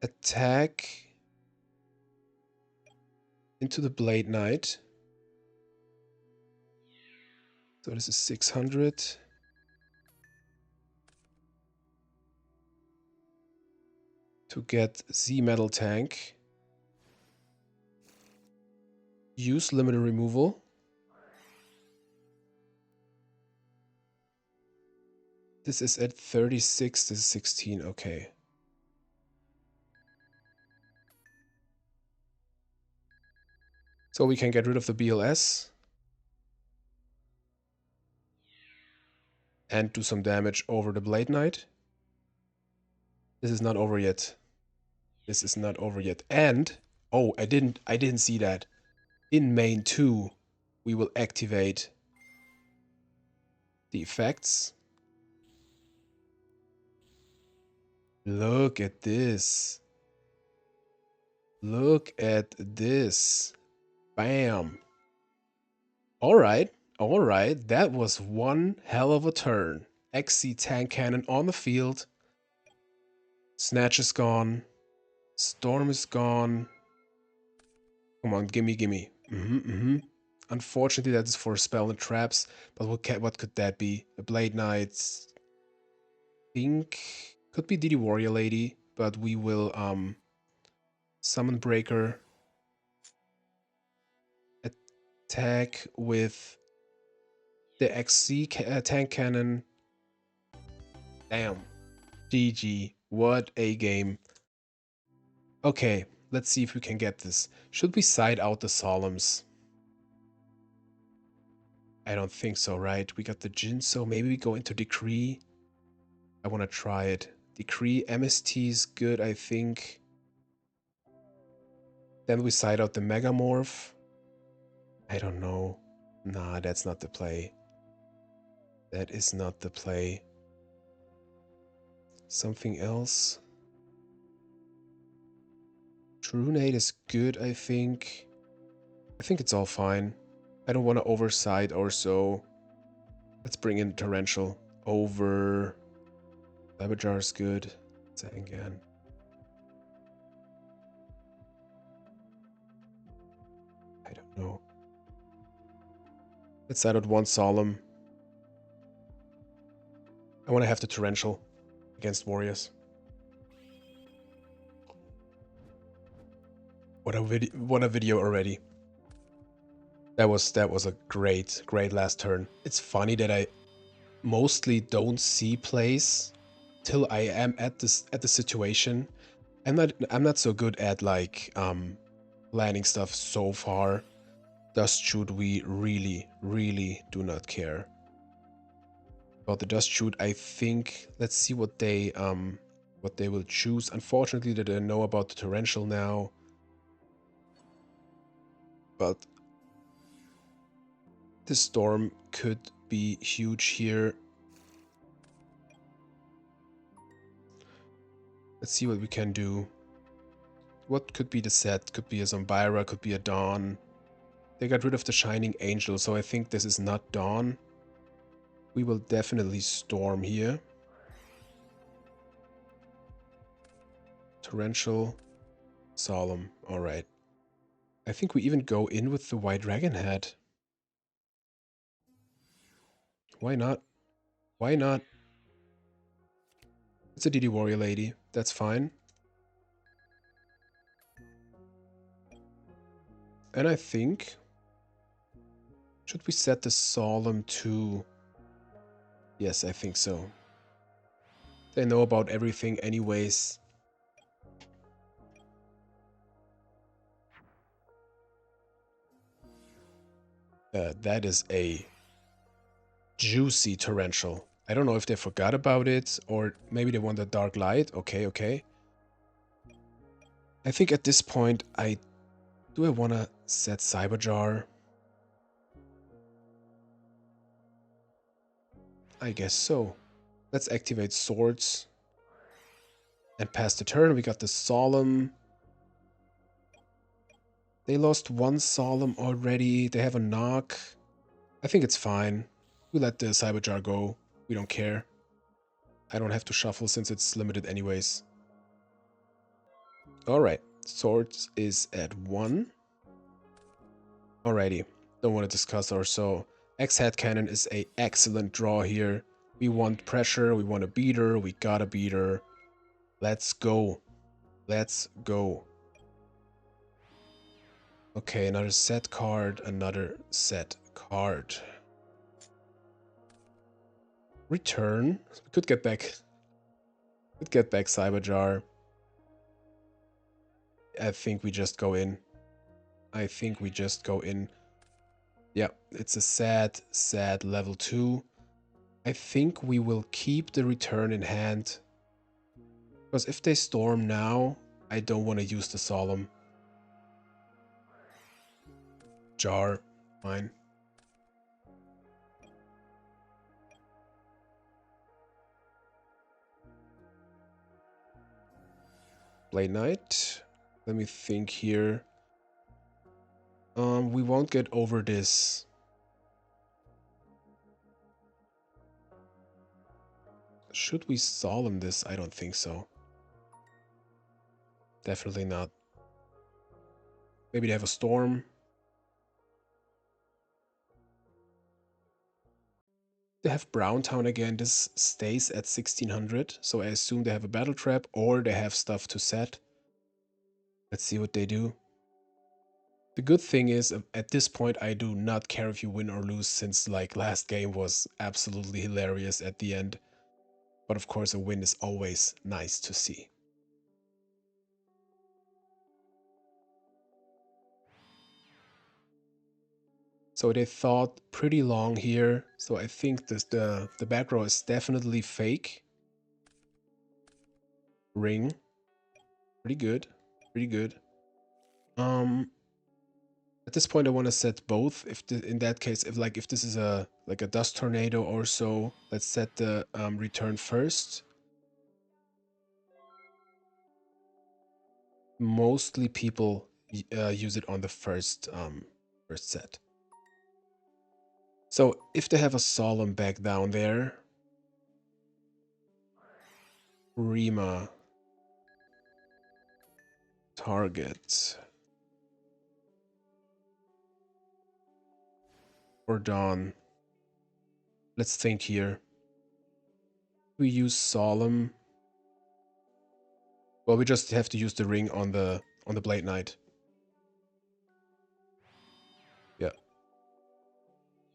S1: Attack into the Blade Knight. So this is 600. To get Z Metal Tank. Use limited removal. This is at 36, this is 16, okay. So we can get rid of the BLS. And do some damage over the Blade Knight. This is not over yet. This is not over yet. And oh, I didn't see that. In main 2, we will activate the effects. Look at this. Look at this. Bam. Alright, alright. That was one hell of a turn. XC Tank Cannon on the field. Snatch is gone. Storm is gone. Come on, gimme. Unfortunately, that is for spell and traps. But what could that be? A Blade Knight. Think could be DD Warrior Lady, but we will Summon Breaker. Attack with the XC tank cannon. Damn. GG. What a game. Okay, let's see if we can get this. Should we side out the Solemns? I don't think so, right? We got the Jin, so maybe we go into Decree. I want to try it. Decree, MST is good, I think. Then we side out the Megamorph. I don't know. Nah, that's not the play. That is not the play. Something else. Trunade is good, I think. I think it's all fine. I don't want to overside or so. Let's bring in Torrential. Over. Cyberjar is good. Again. I don't know. Let's side out one Solemn. I want to have the Torrential against Warriors. What a video already. That was a great last turn. It's funny that I mostly don't see plays till I am at the situation. I'm not so good at like planning stuff so far. Dust Shoot, we really do not care about the Dust Shoot. I think let's see what they what they will choose. Unfortunately, they don't know about the torrential now. But this storm could be huge here. Let's see what we can do. What could be the set? Could be a Zombira, could be a Dawn. They got rid of the Shining Angel, so I think this is not Dawn. We will definitely storm here. Torrential, Solemn, alright. I think we even go in with the White Dragon Head. Why not? Why not? It's a DD Warrior Lady, that's fine. And I think... should we set the Solemn to... yes, I think so. They know about everything anyways. That is a juicy torrential. I don't know if they forgot about it, or maybe they want a dark light. Okay, okay. I think at this point, I want to set Cyberjar? I guess so. Let's activate Swords. And pass the turn, we got the Solemn. They lost one Solemn already. They have a knock. I think it's fine. We let the Cyberjar go. We don't care. I don't have to shuffle since it's limited anyways. Alright. Swords is at 1. Alrighty. Don't want to discuss or so. X-Head Cannon is a excellent draw here. We want pressure. We want a beater. We got a beater. Let's go. Let's go. Okay, another set card. Another set card. Return. We could get back. Could get back Cyberjar. I think we just go in. I think we just go in. Yeah, it's a sad, sad level 2. I think we will keep the return in hand. Because if they storm now, I don't want to use the Solemn. Jar, fine. Blade Knight. Let me think here. We won't get over this. Should we Solemn this? I don't think so. Definitely not. Maybe they have a storm. They have Browntown again. This stays at 1600. So I assume they have a battle trap or they have stuff to set. Let's see what they do. The good thing is, at this point, I do not care if you win or lose, since like last game was absolutely hilarious at the end. But of course, a win is always nice to see. So they thought pretty long here. So I think this, the back row is definitely fake. Ring. Pretty good. Pretty good. At this point I want to set both. If in that case, if this is a like a dust tornado or so, let's set the return first. Mostly people use it on the first set. So if they have a Solemn back down there, Rima, target, or Dawn. Let's think here. We use Solemn. Well, we just have to use the ring on the Blade Knight. Yeah.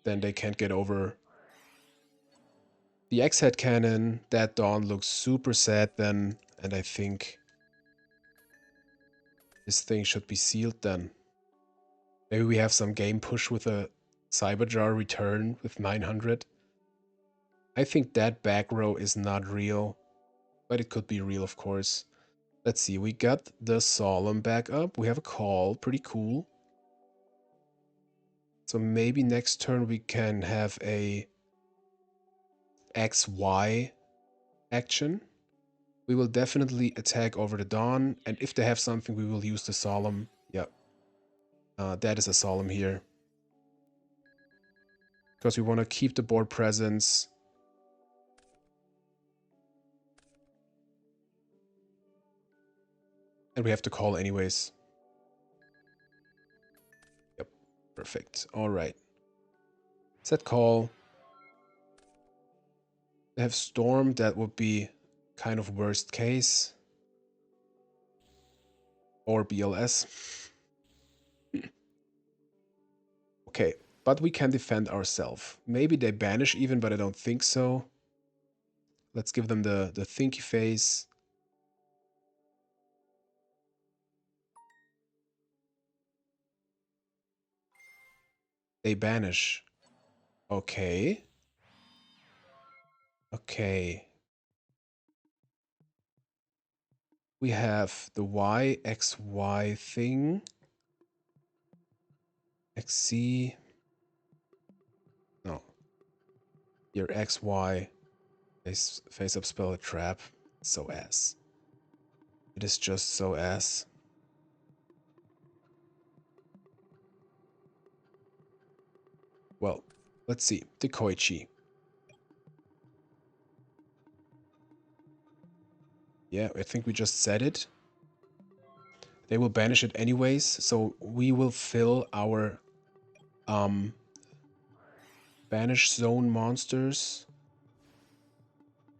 S1: Then they can't get over. The X-Head Cannon, that Dawn looks super sad then, and I think this thing should be sealed then. Maybe we have some game push with a Cyberjar return with 900. I think that back row is not real, but it could be real, of course. Let's see, we got the Solemn back up. We have a call, pretty cool. So maybe next turn we can have a XY action. We will definitely attack over the Dawn, and if they have something, we will use the Solemn. Yep. That is a Solemn here. Because we want to keep the board presence. And we have to call anyways. Yep. Perfect. Alright. Set call. They have Storm. That would be kind of worst case. Or BLS. Okay. But we can defend ourselves. Maybe they banish even, but I don't think so. Let's give them the thinky face. They banish. Okay. Okay. We have the YXY thing. XC. No. Your XY. Face up spell a trap. So ass. It is just so ass. Well, let's see. The Koichi. Yeah, I think we just said it. They will banish it anyways, so we will fill our banish zone monsters.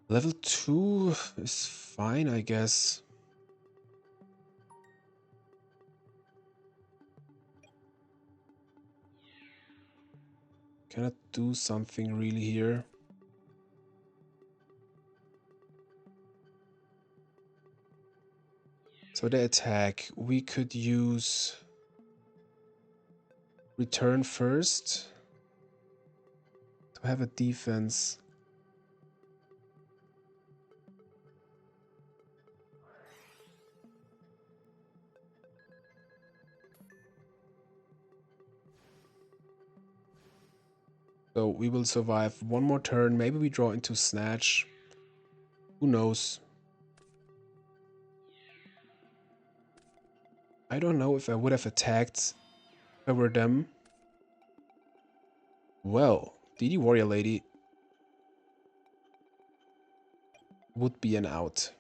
S1: Level 2 is fine, I guess. Cannot do something really here. So the attack, we could use return first to have a defense. So we will survive one more turn. Maybe we draw into Snatch. Who knows? I don't know if I would have attacked if I were them. Well, DD Warrior Lady would be an out.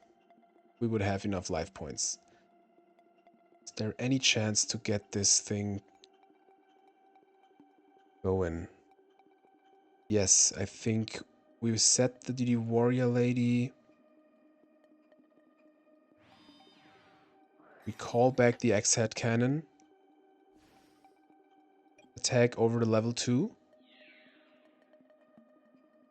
S1: We would have enough life points. Is there any chance to get this thing going? Yes, I think we set the DD Warrior Lady. We call back the X-Head Cannon. Attack over the level 2.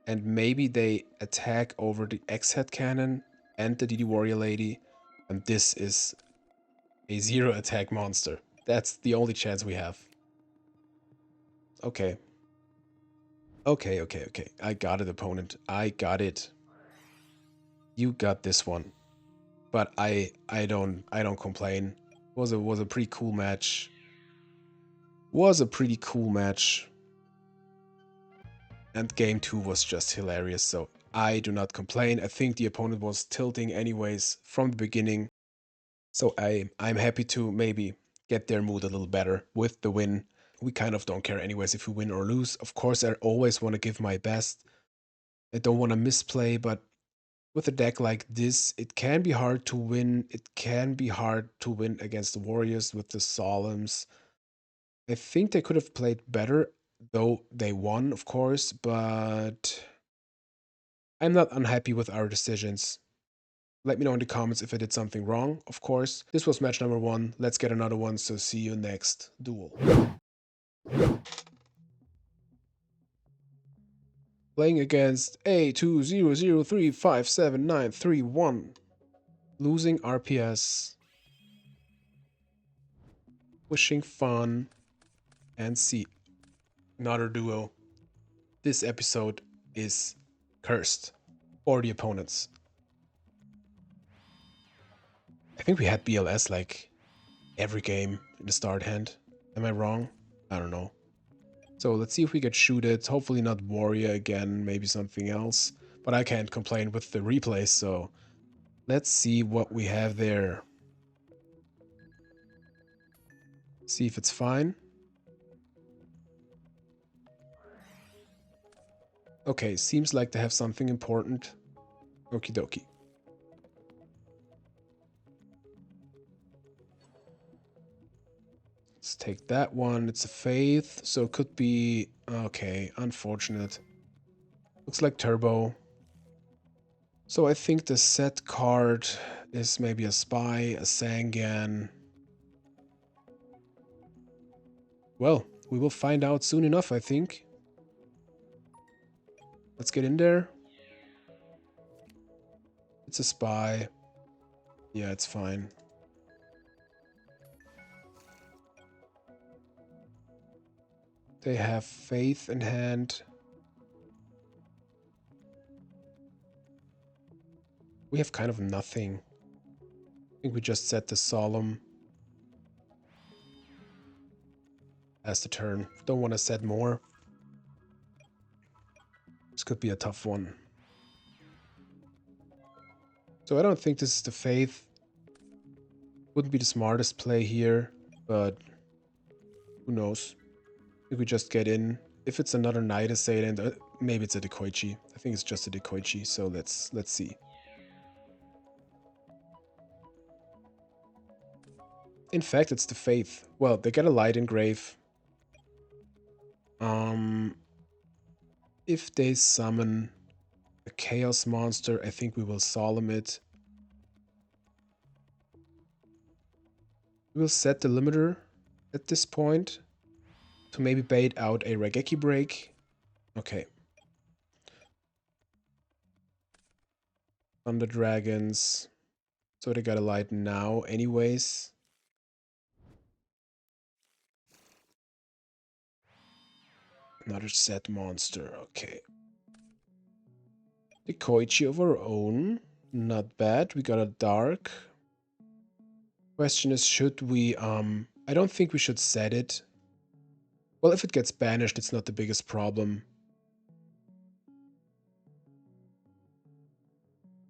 S1: And maybe they attack over the X-Head Cannon and the DD Warrior Lady. And this is a 0 attack monster. That's the only chance we have. Okay. Okay. I got it, opponent. I got it. You got this one. But I don't complain. Was a pretty cool match. Was a pretty cool match. And game 2 was just hilarious, so I do not complain. I think the opponent was tilting anyways from the beginning. So I'm happy to maybe get their mood a little better with the win. We kind of don't care anyways if we win or lose. Of course, I always want to give my best. I don't want to misplay, but with a deck like this, it can be hard to win. It can be hard to win against the Warriors with the Solemns. I think they could have played better, though they won, of course, but I'm not unhappy with our decisions. Let me know in the comments if I did something wrong, of course. This was match number 1. Let's get another one, so see you next duel. Playing against A200357931. Losing RPS. Wishing fun. And see another duo. This episode is cursed for the opponents. I think we had BLS like every game in the start hand. Am I wrong? I don't know. So let's see if we get shooted. Hopefully not warrior again, maybe something else. But I can't complain with the replays, so let's see what we have there. See if it's fine. Okay, seems like they have something important. Okie dokie. Let's take that one. It's a faith, so it could be... Okay, unfortunate. Looks like turbo. So I think the set card is maybe a spy, a Sangan. Well, we will find out soon enough, I think. Let's get in there. It's a spy. Yeah, it's fine. They have faith in hand. We have kind of nothing. I think we just set the solemn as the turn. Don't want to set more. This could be a tough one. So I don't think this is the faith. Wouldn't be the smartest play here, but who knows? I think we just get in. If it's another Knight Assailant, maybe it's a Dekoichi. I think it's just a Dekoichi, so let's see. In fact, it's the faith. Well, they get a light engrave. If they summon a chaos monster, I think we will solemn it. We will set the limiter at this point to maybe bait out a Raigeki break. Okay. Thunder Dragons. So they got a light now anyways. Another set monster, okay. The Koichi of our own. Not bad. We got a dark. Question is, should we I don't think we should set it. Well, if it gets banished, it's not the biggest problem.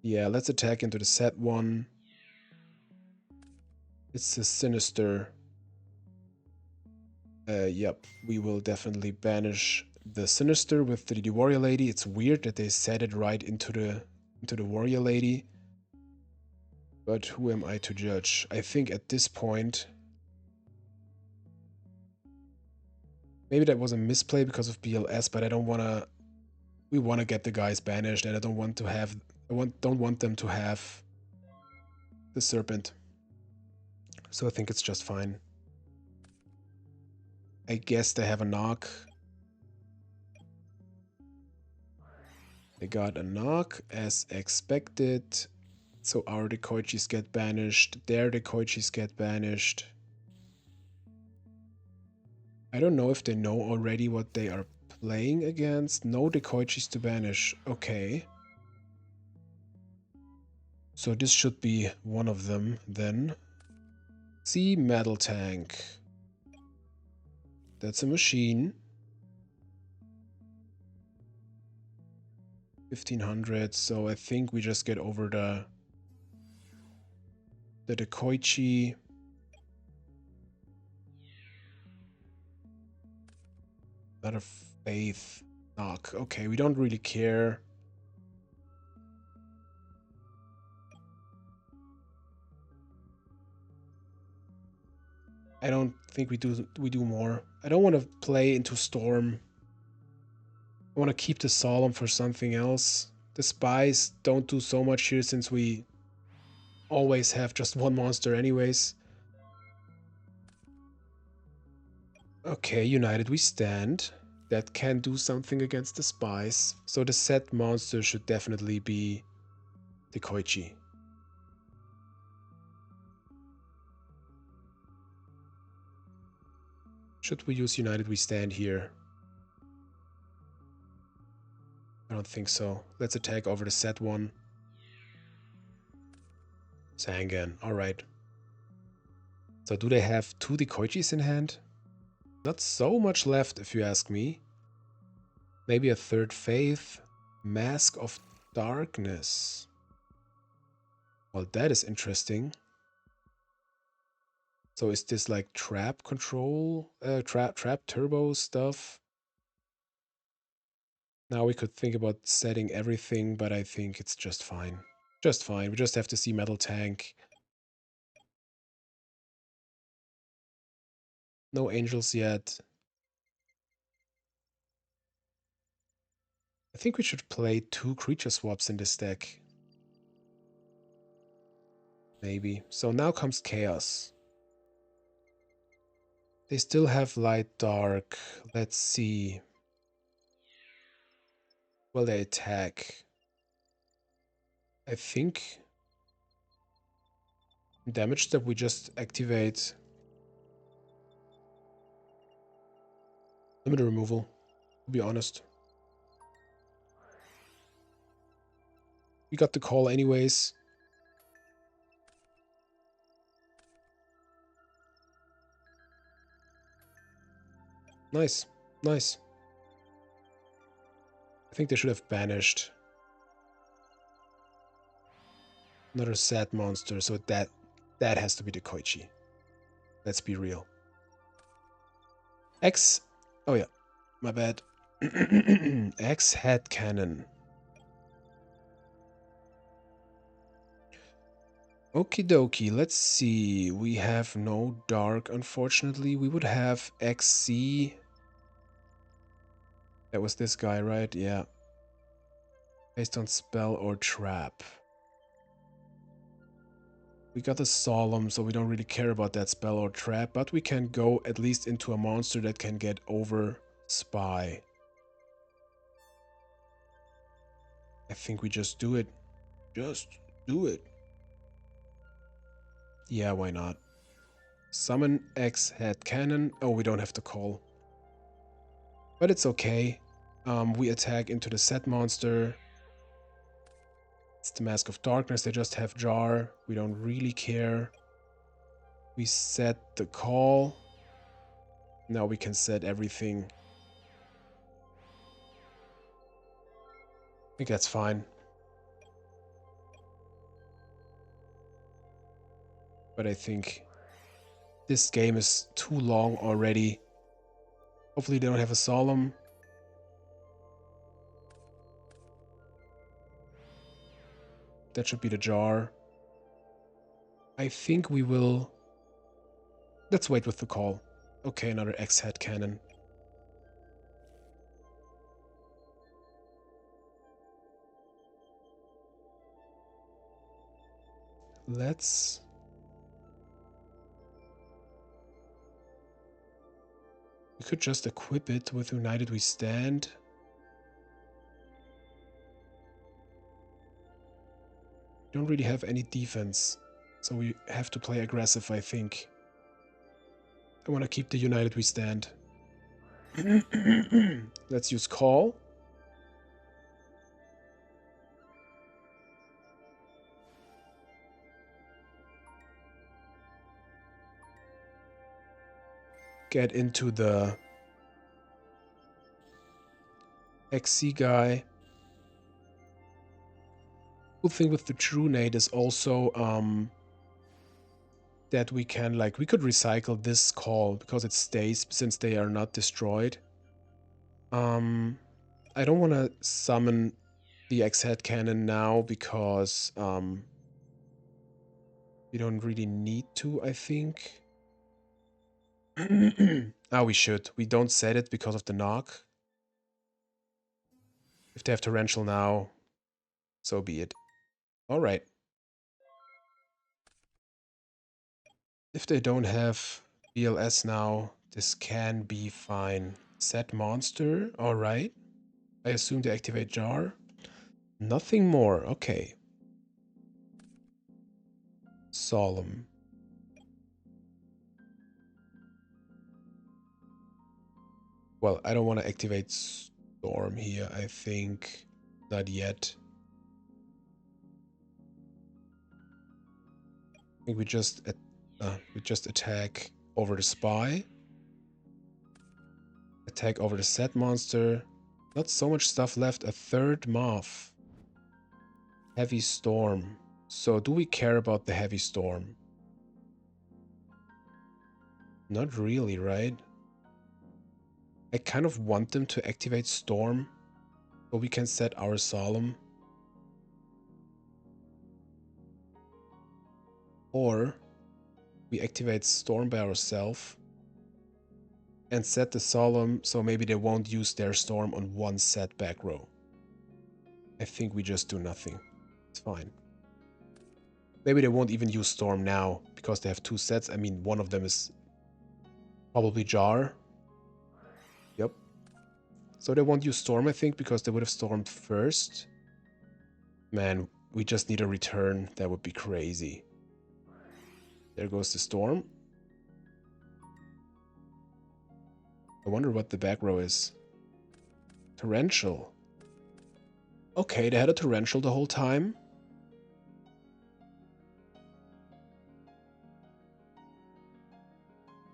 S1: Yeah, let's attack into the set one. It's a sinister. Yep, we will definitely banish the sinister with the warrior lady. It's weird that they set it right into the warrior lady. But who am I to judge? I think at this point, maybe that was a misplay because of BLS, but I don't want to. We want to get the guys banished, and I don't want to have. Don't want them to have the serpent. So I think it's just fine. I guess they have a knock. They got a knock as expected. So our Dekoichis get banished. Their Dekoichis get banished. I don't know if they know already what they are playing against. No Dekoichis to banish. Okay. So this should be one of them then. See, Metal Tank. That's a machine. 1500, so I think we just get over the Dekoichi. Another faith knock. Okay, we don't really care. I don't think we do more. I don't want to play into Storm. I want to keep the Solemn for something else. The Spies don't do so much here since we always have just one monster anyways. Okay, United we stand. That can do something against the Spies. So the set monster should definitely be the Koichi. Should we use United we stand here? I don't think so. Let's attack over the set one. Sangan, alright. So do they have 2 Dekoichis in hand? Not so much left, if you ask me. Maybe a third Faith. Mask of Darkness. Well, that is interesting. So is this like trap control? Trap turbo stuff? Now we could think about setting everything, but I think it's just fine. Just fine. We just have to see Metal Tank. No angels yet. I think we should play 2 creature swaps in this deck. Maybe. So now comes Chaos. They still have light dark. Let's see. Well, they attack. I think damage step we just activate limiter removal, to be honest. We got the call anyways. Nice. Nice. I think they should have banished another sad monster, so that has to be the Koichi. Let's be real. X... Oh yeah, my bad. X head cannon. Okie dokie, let's see. We have no dark, unfortunately. We would have XC. That was this guy, right? Yeah. Based on spell or trap. We got a Solemn, so we don't really care about that spell or trap, but we can go at least into a monster that can get over Spy. I think we just do it. Just do it. Yeah, why not? Summon X head cannon. Oh, we don't have to call. But it's okay. We attack into the set monster. It's the Mask of Darkness. They just have Jar. We don't really care. We set the call. Now we can set everything. I think that's fine. But I think this game is too long already. Hopefully they don't have a Solemn. That should be the Jar. I think we will... Let's wait with the call. Okay, another X-Head Cannon. Let's... We could just equip it with United We Stand. We don't really have any defense, so we have to play aggressive, I think. I want to keep the United We Stand. Let's use Call. Get into the XC guy. Cool thing with the True Nade is also that we can, like, we could recycle this call because it stays since they are not destroyed. I don't want to summon the X-Head Cannon now because we don't really need to, I think. Ah, we should. We don't set it because of the knock. If they have Torrential now, so be it. Alright. If they don't have BLS now, this can be fine. Set monster, alright. I assume they activate Jar. Nothing more, okay. Solemn. Well, I don't want to activate Storm here, I think. Not yet. I think we just attack over the spy. Attack over the set monster. Not so much stuff left. A third moth. Heavy storm. So do we care about the heavy storm? Not really, right? I kind of want them to activate storm so we can set our solemn. Or we activate storm by ourselves and set the solemn so maybe they won't use their storm on one set back row. I think we just do nothing. It's fine. Maybe they won't even use storm now because they have two sets. I mean, one of them is probably jar. Yep. So they won't use storm, I think, because they would have stormed first. Man, we just need a return. That would be crazy. There goes the storm. I wonder what the back row is. Torrential. Okay, they had a torrential the whole time.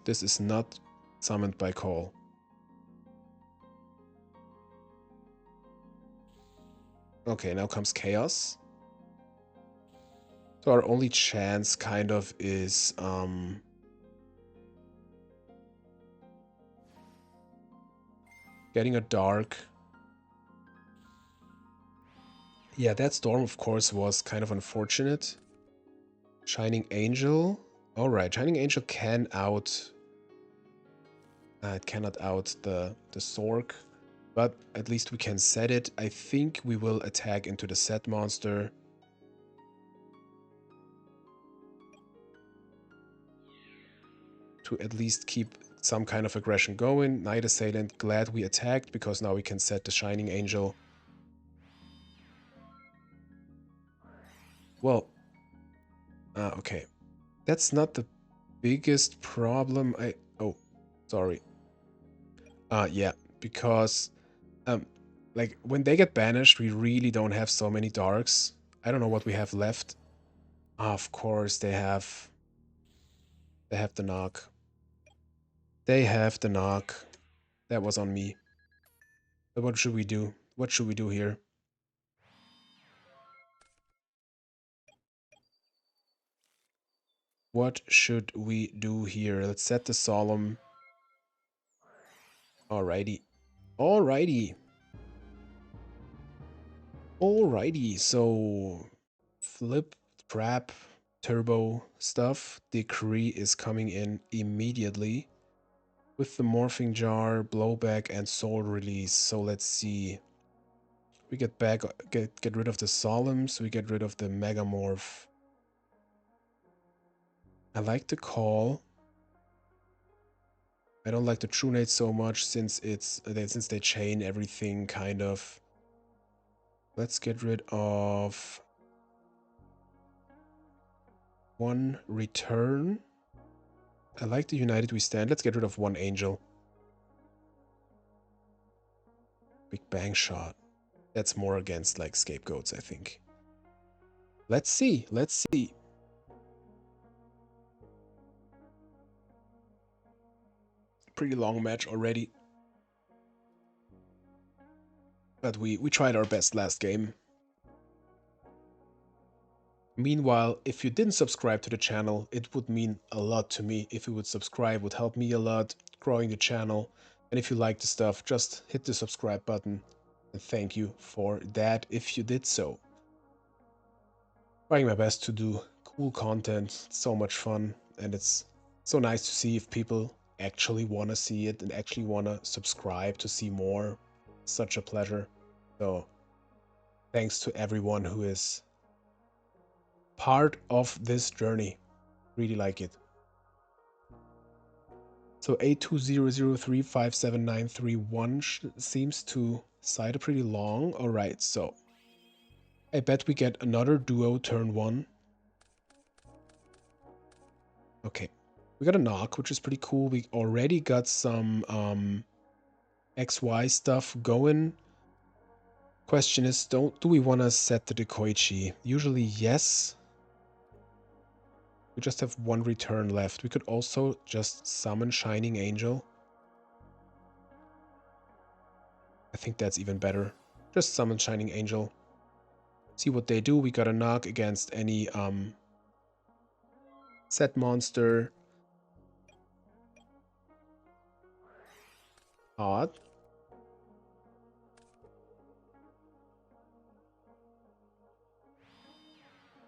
S1: This is not summoned by call. Okay, now comes chaos. So our only chance kind of is getting a dark. Yeah, that storm of course was kind of unfortunate. Shining Angel. Alright, Shining Angel can out. It cannot out the Sork. But at least we can set it. I think we will attack into the set monster. To at least keep some kind of aggression going. Night Assailant, glad we attacked because now we can set the Shining Angel. Well, okay. That's not the biggest problem. Oh, sorry. Yeah, because like when they get banished, we really don't have so many darks. I don't know what we have left. Of course, they have the knock. They have the knock. That was on me. But what should we do? What should we do here? What should we do here? Let's set the solemn. Alrighty. Alrighty. Alrighty. So flip, trap, turbo stuff. Decree is coming in immediately with the morphing jar, blowback, and soul release. So let's see. We get back, get rid of the solemns. We get rid of the megamorph. I like the call. I don't like the Trunate so much since since they chain everything kind of. Let's get rid of one return. I like the United We Stand. Let's get rid of one angel. Big Bang Shot. That's more against like scapegoats, I think. Let's see. Let's see. Pretty long match already. But we tried our best last game. Meanwhile, if you didn't subscribe to the channel, it would mean a lot to me. If you would subscribe, it would help me a lot growing the channel. And if you like the stuff, just hit the subscribe button. And thank you for that if you did so. Trying my best to do cool content. It's so much fun. And it's so nice to see if people actually want to see it and actually want to subscribe to see more. Such a pleasure. So thanks to everyone who is part of this journey. Really like it. So A20035791 seems to cite pretty long. Alright, so I bet we get another duo turn 1. Okay. We got a knock, which is pretty cool. We already got some XY stuff going. Question is, do we want to set the Dekoichi? Usually yes. We just have one return left. We could also just summon Shining Angel. I think that's even better. Just summon Shining Angel. See what they do. We got a knock against any set monster. Odd.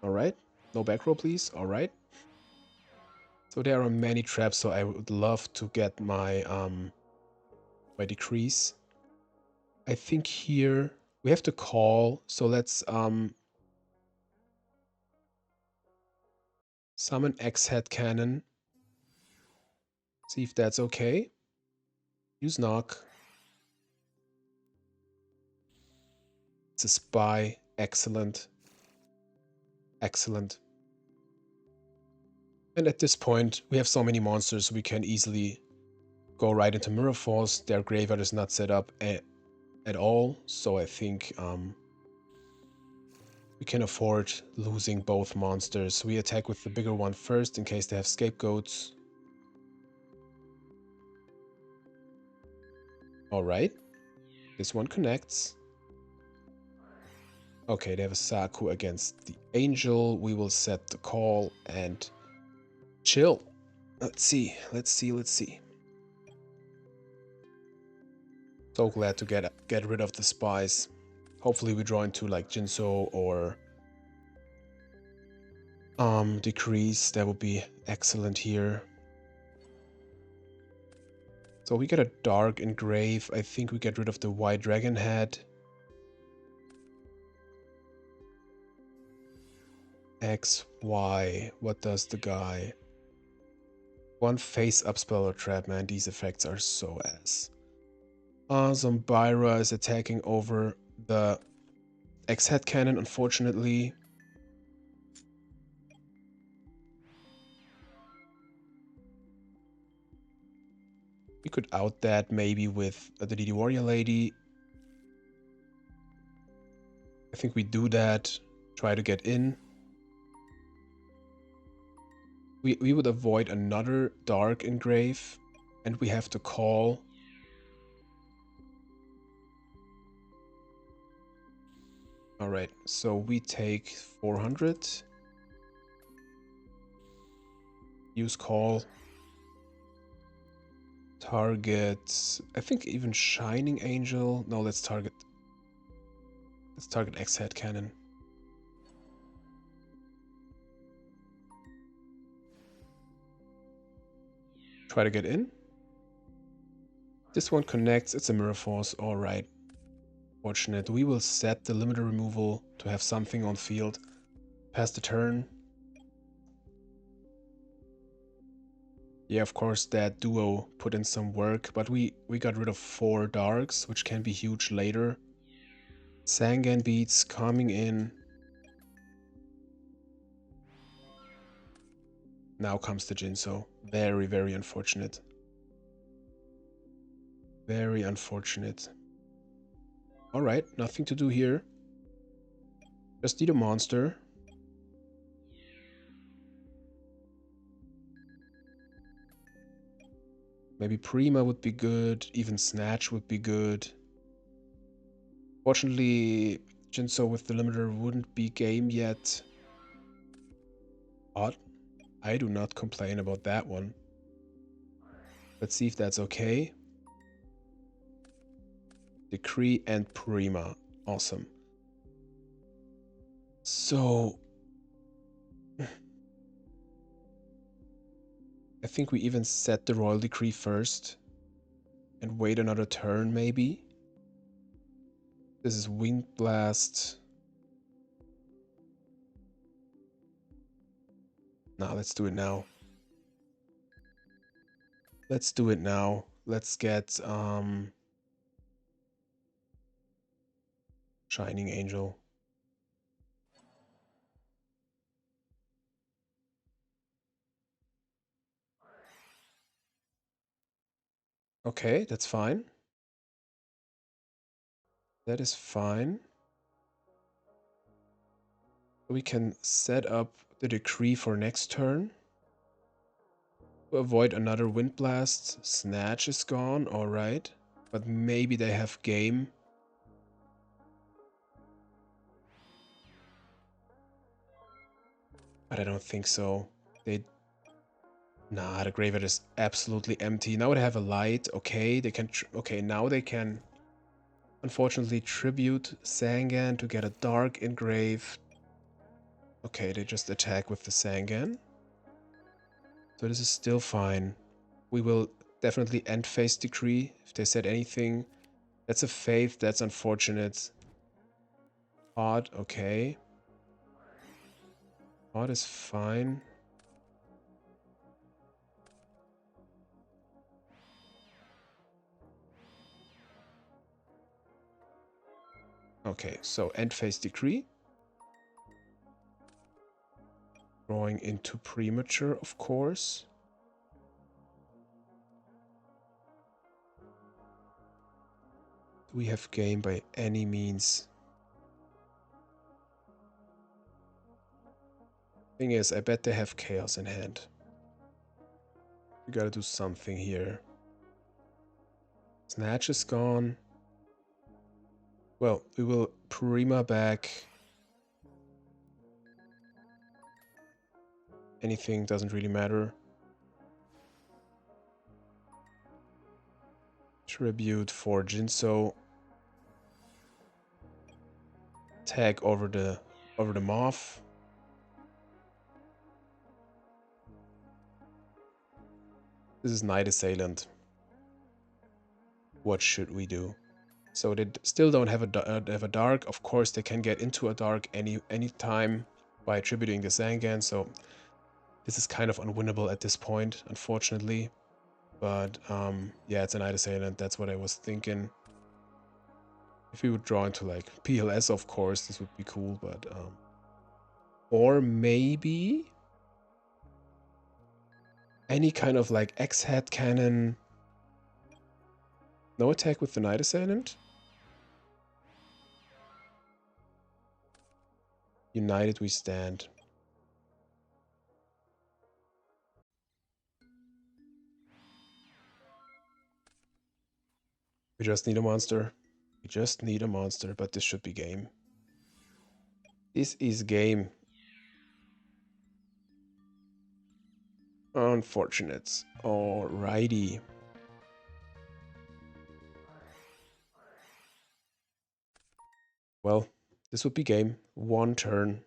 S1: Alright. No back row, please. Alright. So there are many traps, so I would love to get my my decrease. I think here we have to call, so let's summon X-Head Cannon. See if that's okay. Use knock. It's a spy. Excellent. Excellent. And at this point, we have so many monsters, we can easily go right into Mirror Force. Their graveyard is not set up at all, so I think we can afford losing both monsters. We attack with the bigger one first in case they have scapegoats. Alright. This one connects. Okay, they have a Saku against the Angel. We will set the call and chill. Let's see. So glad to get rid of the spies. Hopefully we draw into like Jinso or Decrease. That would be excellent here. So we get a Dark Engrave. I think we get rid of the White Dragon Head. X, Y. What does the guy? One face-up spell or trap, man. These effects are so ass. Zombira is attacking over the X-Head Cannon, unfortunately. We could out that maybe with the DD Warrior Lady. I think we do that. Try to get in. We would avoid another Dark Engrave. And we have to call. Alright, so we take 400. Use call. Target, I think even Shining Angel. No, let's target X-Head Cannon. Try to get in. This one connects. It's a Mirror Force. Alright. Fortunate. We will set the limiter removal to have something on field. Pass the turn. Yeah, of course, that duo put in some work, but we got rid of 4 darks, which can be huge later. Sangan beats coming in. Now comes the Jinso. Very, very unfortunate. Very unfortunate. Alright, nothing to do here. Just need a monster. Maybe Prima would be good. Even Snatch would be good. Fortunately, Jinso with the limiter wouldn't be game yet. Odd. I do not complain about that one. Let's see if that's okay. Decree and Prima. Awesome. So I think we even set the Royal Decree first and wait another turn maybe. This is Wind Blast. Nah, let's do it now. Let's do it now. Let's get Shining Angel. Okay, that's fine. That is fine. We can set up the decree for next turn. To avoid another wind blast. Snatch is gone, alright. But maybe they have game. But I don't think so. Nah, the graveyard is absolutely empty. Now they have a light. Okay, they can... Okay, now they can... Unfortunately, tribute Sangan to get a dark engraved. Okay, they just attack with the Sangan. So this is still fine. We will definitely end phase decree if they said anything. That's a faith, that's unfortunate. Odd, okay. Odd is fine. Okay, so end phase decree. Drawing into premature, of course. Do we have game by any means? Thing is, I bet they have chaos in hand. We gotta do something here. Snatch is gone. Well, we will Prima back. Anything doesn't really matter. Tribute for Jinso. Tag over the Moth. This is Night Assailant. What should we do? So they still don't have a dark. Of course, they can get into a dark any time by attributing the Zangan. So this is kind of unwinnable at this point, unfortunately. But yeah, it's a Night Assailant. That's what I was thinking. If we would draw into like PLS, of course, this would be cool. But or maybe any kind of like X-Head cannon. No attack with the Night Assailant. United we stand. We just need a monster. We just need a monster, but this should be game. This is game. Unfortunate. Alrighty. Well, this would be game. One turn.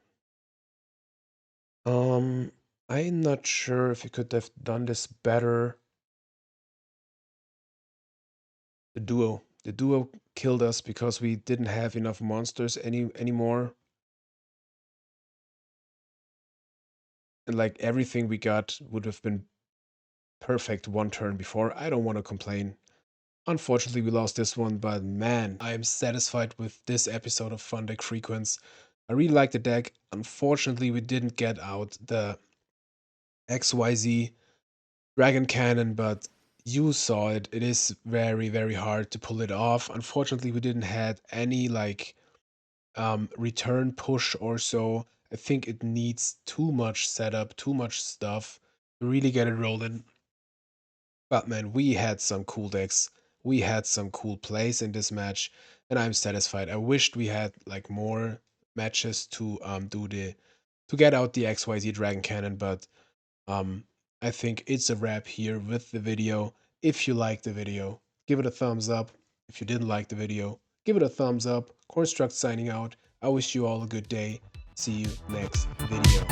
S1: I'm not sure if you could have done this better. The duo killed us because we didn't have enough monsters anymore. And like everything we got would have been perfect one turn before. I don't want to complain. Unfortunately, we lost this one, but man, I am satisfied with this episode of Fun Deck Freuquence. I really like the deck. Unfortunately, we didn't get out the XYZ Dragon Cannon, but you saw it. It is very, very hard to pull it off. Unfortunately, we didn't have any like return push or so. I think it needs too much setup, too much stuff to really get it rolling. But man, we had some cool decks. We had some cool plays in this match, and I'm satisfied. I wished we had like more matches to to get out the XYZ Dragon Cannon, but um I think it's a wrap here with the video. If you liked the video, give it a thumbs up. If you didn't like the video, give it a thumbs up. Construct signing out. I wish you all a good day. See you next video.